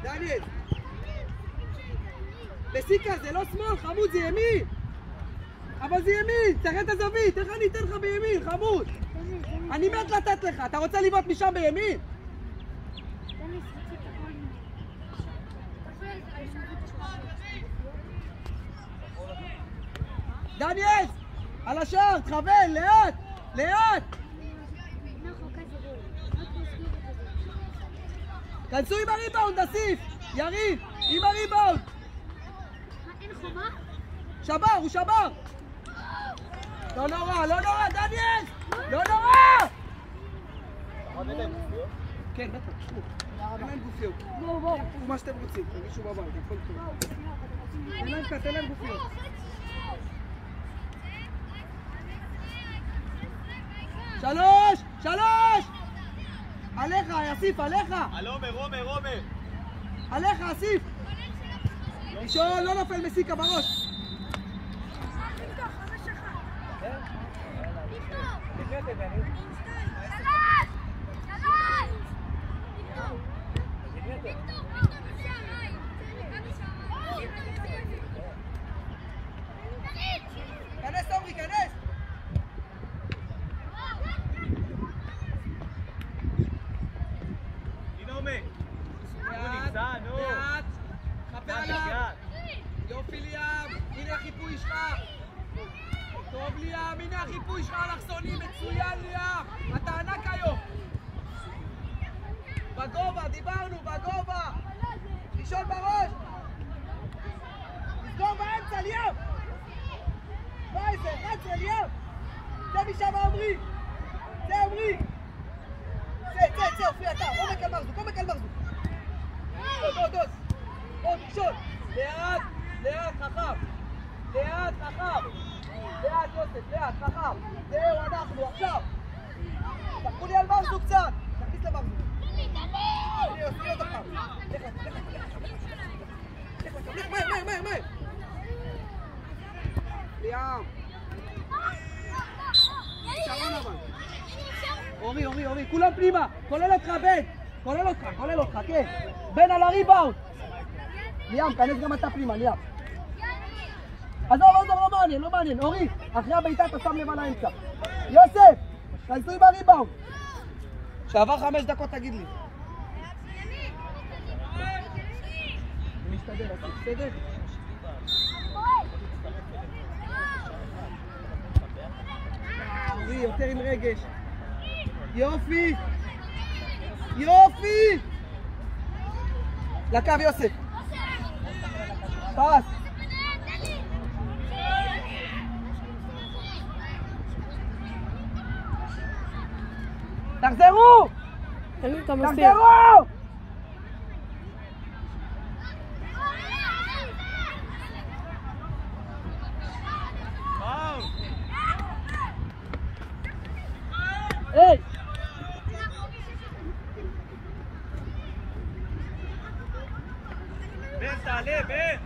דניאל! בסיקה זה לא שמאל, חמוד, זה ימין! אבל זה ימין! תראה את הזווית! איך אני אתן לך בימין, חמוד? אני מת לתת לך! אתה רוצה לבעוט משם בימין? דניאל! על השער, תכוון, לאט! כנסו עם הריבאונד, אסיף! יריב, עם הריבאונד! אין חומה? הוא שבר! לא נורא, דניאל! לא נורא! כן, בטח, תשמעו. אין להם גופיות. בואו, מה שאתם רוצים, תרגישו בבית, הכל טוב. אין להם גופיות. שלוש! עליך, אסיף, עליך! עומר! עליך, אסיף! ראשון, לא נופל, מסיקה בראש! כנס, אורי, כנס! ליאם. יופי ליאם. הנה החיפוי שלך. טוב ליאם, הנה החיפוי שלך אלכסוני. מצוין ליאם. אתה ענק היום. בגובה, דיברנו, בגובה. ראשון בראש. נסגור באמצע, ליאם. מה זה? 11, ליאם. זה משם עמרי. זה עמרי. צא, אופי אתה. עומק על מרזוק, עומק על מרזוק. עוד ראשון. לאט, חכם. לאט, יוסף, לאט, חכם. זהו, אנחנו, עכשיו. תחכו לי על מרזוק קצת. תכניס למרזוק. תני עוד הפעם. לך, מהר. ליאם. שערון אבל. אורי, כולם פנימה. כולל אותך, בן. כולל אותך, כן. בן על הריבאונד. ליאם, כנס גם אתה פנימה, ליאם. עזוב, לא מעניין. אורי, אחרי הביתה אתה שם לב על האמצע. יוסף, כנסו עם הריבאונד. שעבר 5 דקות תגיד לי. אני משתדל, בסדר? אורי, יותר עם רגש. יופי! לקו יוסף. פס. תחזרו! תחזרו! היי! בן, תעלה, בן!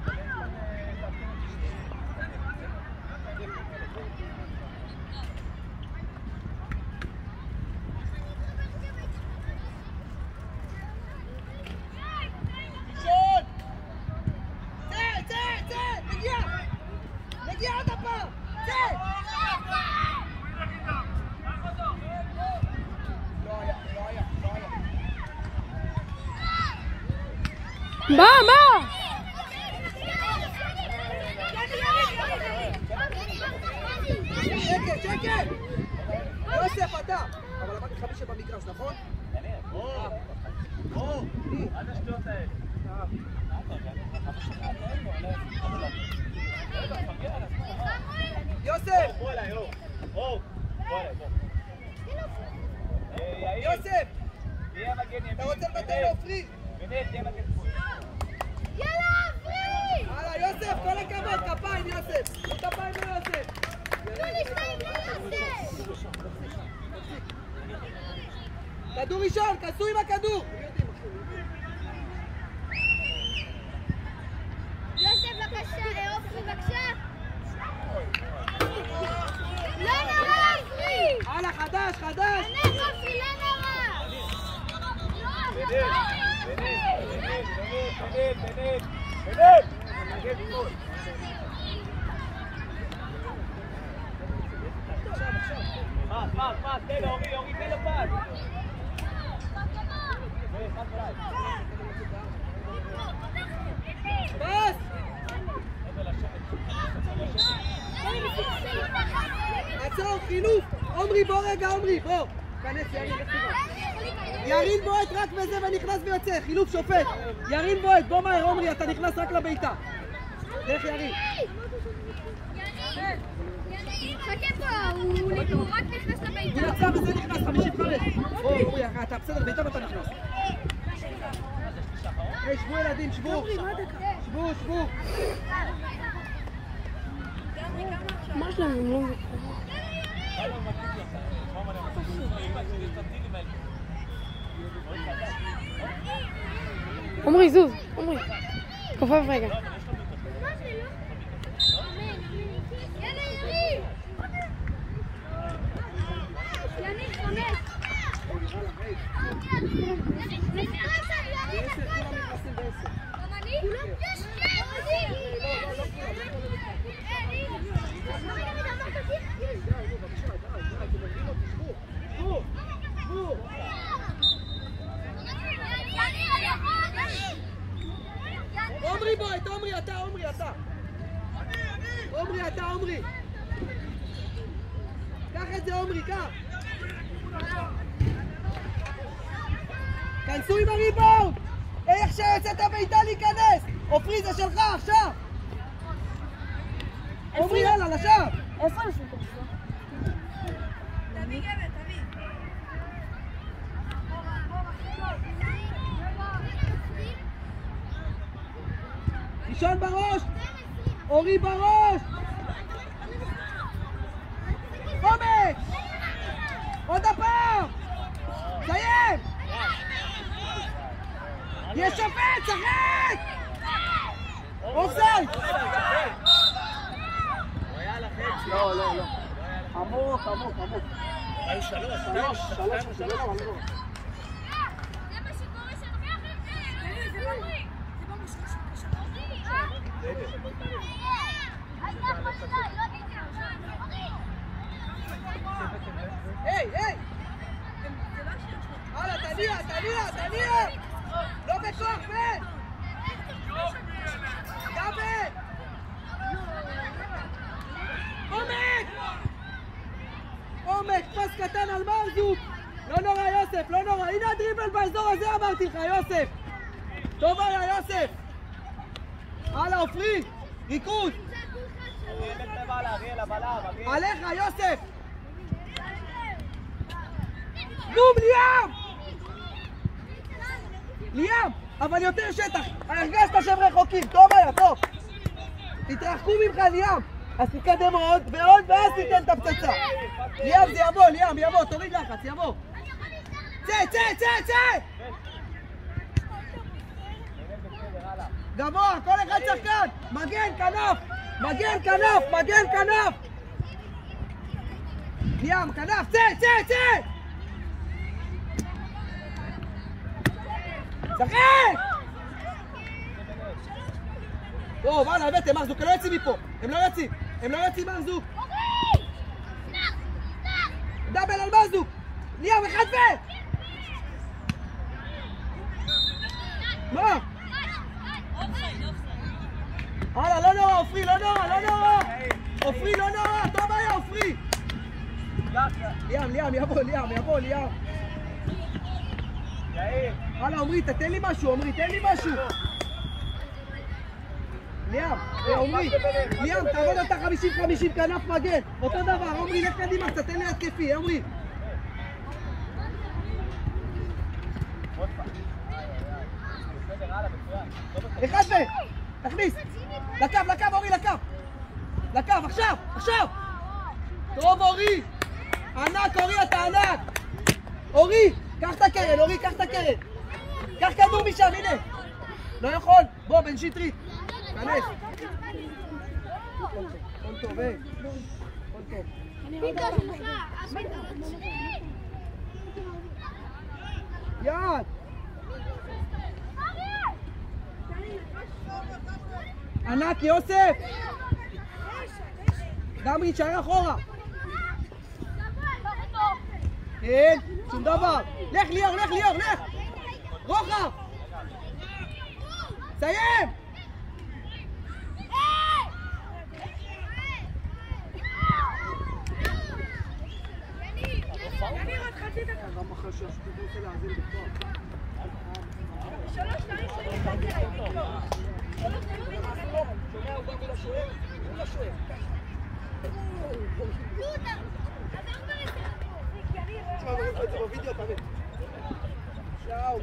נגיע עוד הפעם! צא! מה? שקט! יוסף אתה! אבל אמרתי לך מי שבמגרש, נכון? עד השטויות האלה. יוסף! בוא אליי, בוא אליי. יוסף! תהיה מגן ימין. אתה רוצה לוותר לעופרי? בנט, תהיה מגן שמאל. יאללה, עופרי! הלאה, יוסף, כל הכבוד, כפיים יוסף! כפיים ליוסף! כדור ראשון, כנסו עם הכדור! יוסף בבקשה, עופרי בבקשה! לא נורא, עופרי! הלאה, חדש! ענק עופרי, לא נורא! בנט! מגן שמאל. פס, תן לו, אורי, תן לו פס. פס! עצור, חילוף! עומרי, בוא רגע, בוא! כנס, ירין בועט רק בזה ונכנס ויוצא, חילוף שופט! ירין בועט, בוא מהר, עומרי, אתה נכנס רק לביתה! דרך ירין! חכה פה, הוא רק נכנס לביתה! הוא יצא וזה נכנס, 55! עומרי, אתה בסדר, ביתה ואתה נכנס! היי, שבו ילדים, שבו! שבו! מה שלהם? הם לא מבינים. עומרי, זוז, עומרי. כופף רגע. עומרי בועט, עומרי, אתה עומרי. קח את זה עומרי, קח. כנסו עם הריבאונד. איך שיוצאת הביתה להיכנס. עופרי זה שלך עכשיו. עומרי יאללה, לשם. איפה אנשים כנסו? תביא גבר, תביא. ראשון בראש. אורי בראש. עומק. עוד הפעם. סיים. יש שופט, שחק. אופסייד. לא, לא, לא. עמוק, עמוק, עמוק. היו שלוש. היי, היי. הלאה, תניע. לא בכוח, בן. דאבל. עומק, פס קטן על מרזוק. לא נורא יוסף, לא נורא. הנה הדריבל באזור הזה אמרתי לך, יוסף. טוב היה, יוסף. הלאה, עופרי. ריקוד. עליך, יוסף. בום, ליאם, אבל יותר שטח. הרגשת שהם רחוקים. טוב היה, טוב. תתרחקו ממך, ליאם. אז תקדם עוד ועוד, ואז תיתן את הפצצה. ליאם, זה יבוא, ליאם, יבוא, תוריד לחץ, יבוא. צא! גבוה, כל אחד שחקן. מגן כנף. ליאם, כנף, צא! שחק! טוב, הלאה, הבאתם, מרזוק, הם לא יוצאים מפה. הם לא יוצאים מרזוק. דאבל על מרזוק. ליאם, אחד ו... מה? הלאה, לא נורא, עופרי, לא נורא. עופרי, לא נורא, טוב היה, עופרי. ליאם, יבוא. הלאה, עומרי, תתן לי משהו. ליאם, תעבוד אותה 50-50 כנף מגן. אותו דבר, עומרי, לך קדימה, קצת תן לי התקפי, עומרי. אחד ו... תכניס. לקו, אורי, לקו, עכשיו. טוב, אורי. ענק, אורי, אתה ענק. אורי, קח את הקרן. קח כדור משם, הנה. לא יכול. בוא, בן שטרית. כנס. כל טוב. יד. ענק, יוסף. גם יתשאר אחורה. כן, שום דבר. לך, ליאור. רוחב. סיים. גם אחרי שהשתתפו רוצה להזין בכוח. 3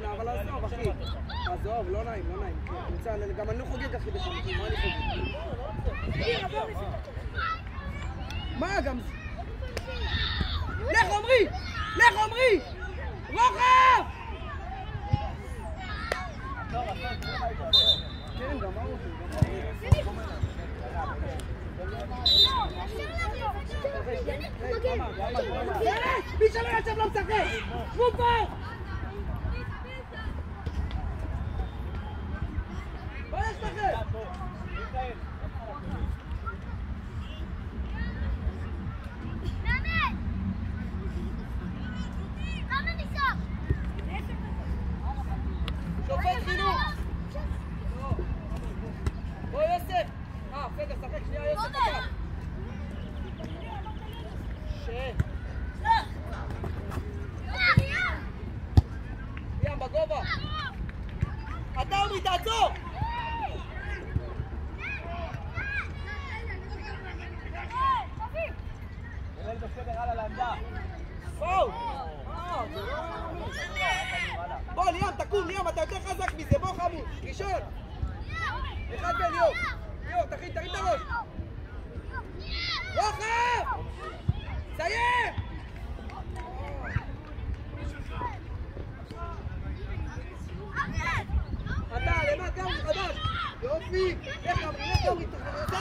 אבל עזוב, אחי. עזוב, לא נעים. גם אני לא חוגג אחי בחמש, מה אני חוגג? מה גם? לך עומרי! רוחב! כן, גמרנו. מי שלא יצב לא משחק! שבו פה! בוא נשחק! שופט חינוך! שם בגובה. אתה עומרי, תעצור! אולי בסדר, הלאה לעמדה. בואו! בוא, ליאם, תקום, ליאם, אתה יותר חזק מזה, בוא חמוד, ראשון! אחד בין, ליאור! ליאור, תכין את הראש! רוחב! סיים! אתה, למד, גמרי, חדש! יופי! איך גמרי, תחזור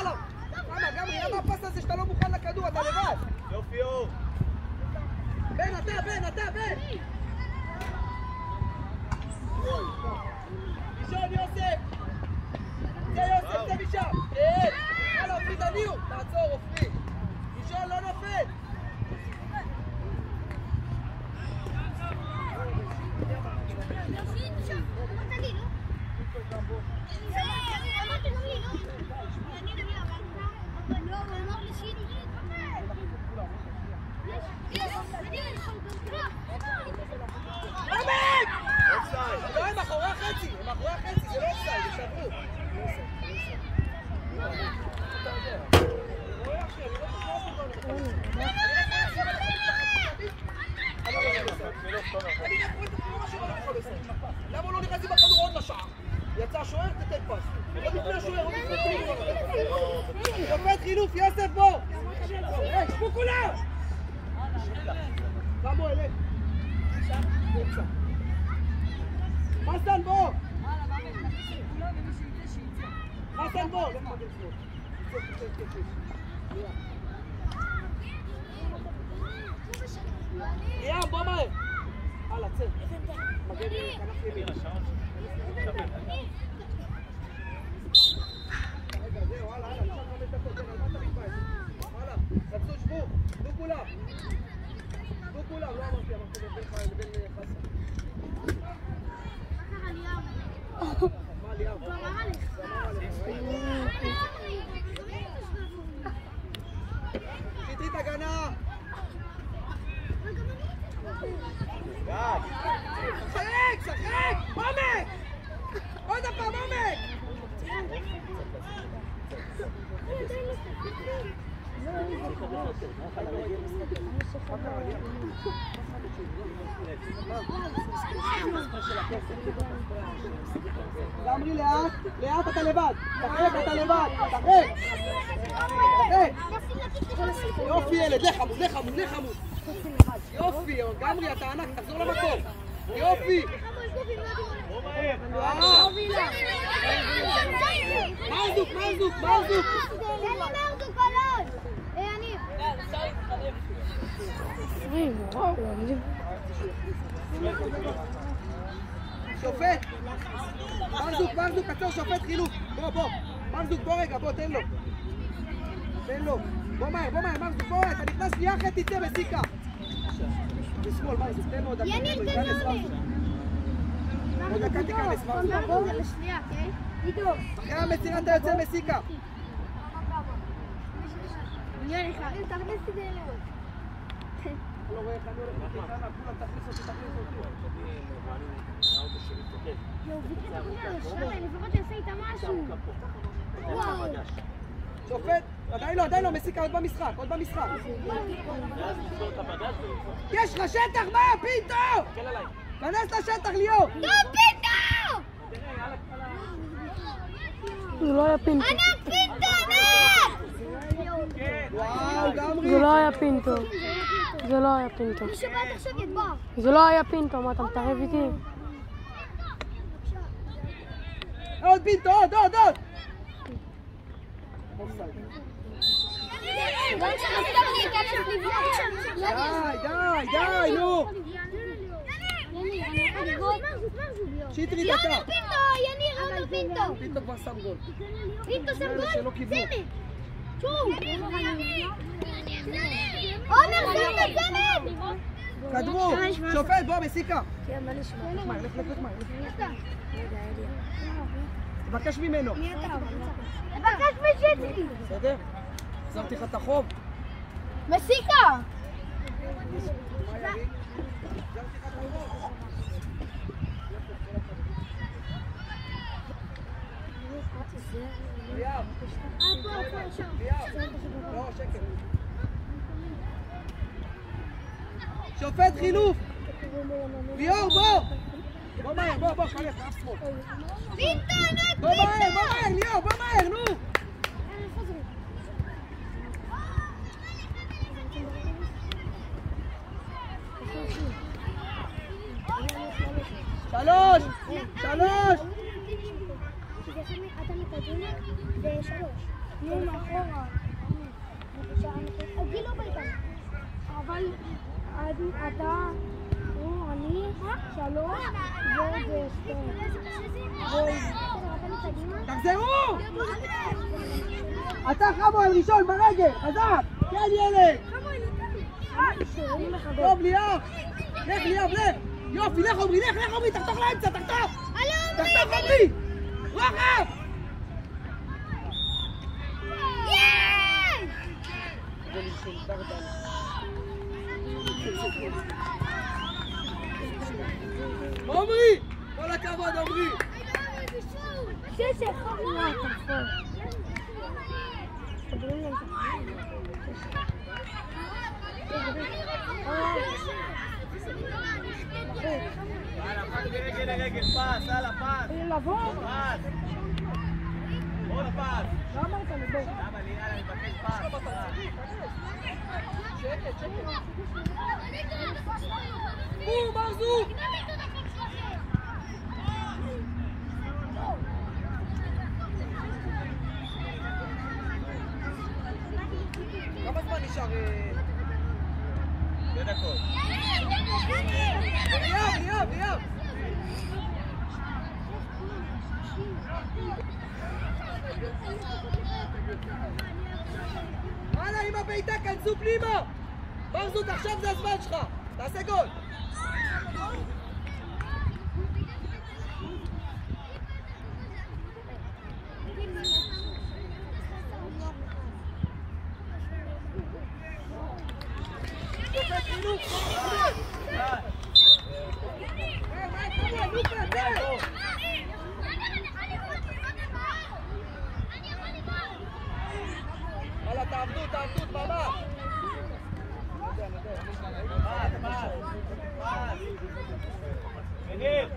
עליו! למה, גמרי, למה הפס הזה שאתה לא מוכן לכדור, אתה לבד? יופי, אור! בן, אתה! ראשון, יוסף! זה יוסף, זה משם! יאללה, אופי, תביאו! תעצור, אופי! ראשון, לא נופל! לא, הם מאחורי החצי, זה לא אופסייד, זה שברו. אני רק רואה את הפעולה שלו, אני יכול לסיים. למה הוא לא נכנס עם הכדור עוד לשער? יצא שוער, תתן פס. עוד לפני השוער, עוד לפני השוער. שופט חילוף, יוסף בוא! שבו כולם! קמו אליך. חסן בוא! חסן בוא! ליאם, בוא מהר! הלאה, צא. מגן כנף ימין. רגע, זהו, הלאה, נשאר 5 דקות, על מה אתה מתבייש? הלאה, תצאו, שבו, שבו כולם. שבו כולם, לא אמרתי לבין חסן. מה ליאם? שטרית הגנה! שחק! עומק! עוד הפעם עומק! גמרי לאט אתה לבד! תחק אתה לבד! תחק! יופי ילד, לך חמוד! יופי, גמרי אתה ענק, תחזור למקום! יופי! מרזוק! שופט! מרזוק, עצור, שופט חילוף! בוא! מרזוק, בוא רגע, בוא, תן לו! בוא מהר, מרזוק, בוא, אתה נכנס לי אחת, תצא בסיקה! בשמאל, מרזוק, תן לו עוד דקה, תיכנס מרזוק! עוד דקה תיכנס מרזוק! אחרי המסירה אתה יוצא מסיקה! לא רואה איך אני הולך לקטנה, כולם תכניס אותי. לפחות תעשה איתה משהו. שופט, עדיין לא, מסיקה עוד במשחק. יש לך שטח, מה? פינטו! כנס לשטח, ליאור! לא, פינטו! זה לא היה פינטו. ענק פינטו, וואו, גמרי! זה לא היה פינטו. מי שבאת עכשיו ידבר. זה לא היה פינטו, מה אתה מתערב איתי? עוד פינטו, עוד! די, נו! שטרית אתה! יניר, פינטו! פינטו כבר שם גול. פינטו שם גול? שלא קיבלו. עומר, זמן! כדרו! שופט, בוא, מסיקה! תבקש ממנו. תבקש משטרי! בסדר? עזרתי לך את החוב. מסיקה! לא, שקר. שופט חילוף! ליאור, בוא! בוא מהר, בוא, חלף, אף שמאל. בוא מהר, ליאור, בוא מהר, נו! שלוש! אתה מקדימה ושלוש. נו, מאחורה. גיל לא באיתנו. אבל אתה, אני, שלוש ושתיים. תחזרו! אתה חמואל ראשון ברגל, חזק! כן ילד! טוב ליאור! לך ליאור, לך! יופי, לך עומרי, לך עומרי, תחתוך לאמצע, תחתוך עומרי! רוחב! עומרי! כל הכבוד עומרי! רגל, פס, הלאה, פס. לבוא? פס. עוד פס. לא אמרת לי, בוא. למה לי? יאללה, אני מבקש פס. שקט. מרזוק! כמה זמן נשאר? 2 דקות. ליאב! הלאה עם הביתה, כנסו פנימה! מרזוק, עכשיו זה הזמן שלך! תעשה גול! הלאה, תעבדו, דממה! רגל!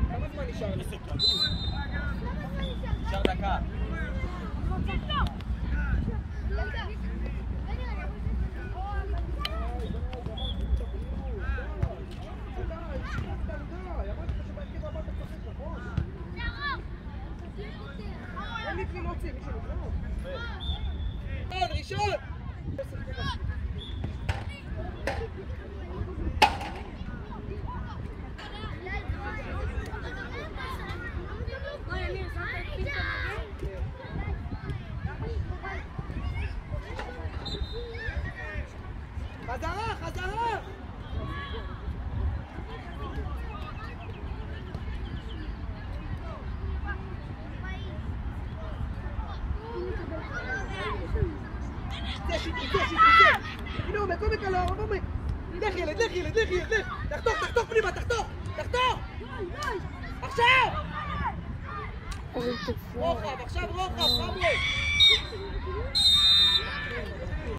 כמה זמן נשאר? נשאר דקה. ראשון! חזרה! הנה הוא מקום מקלו, לך ילד, תחתוך פנימה, תחתוך! עכשיו! רוחב, חמוד!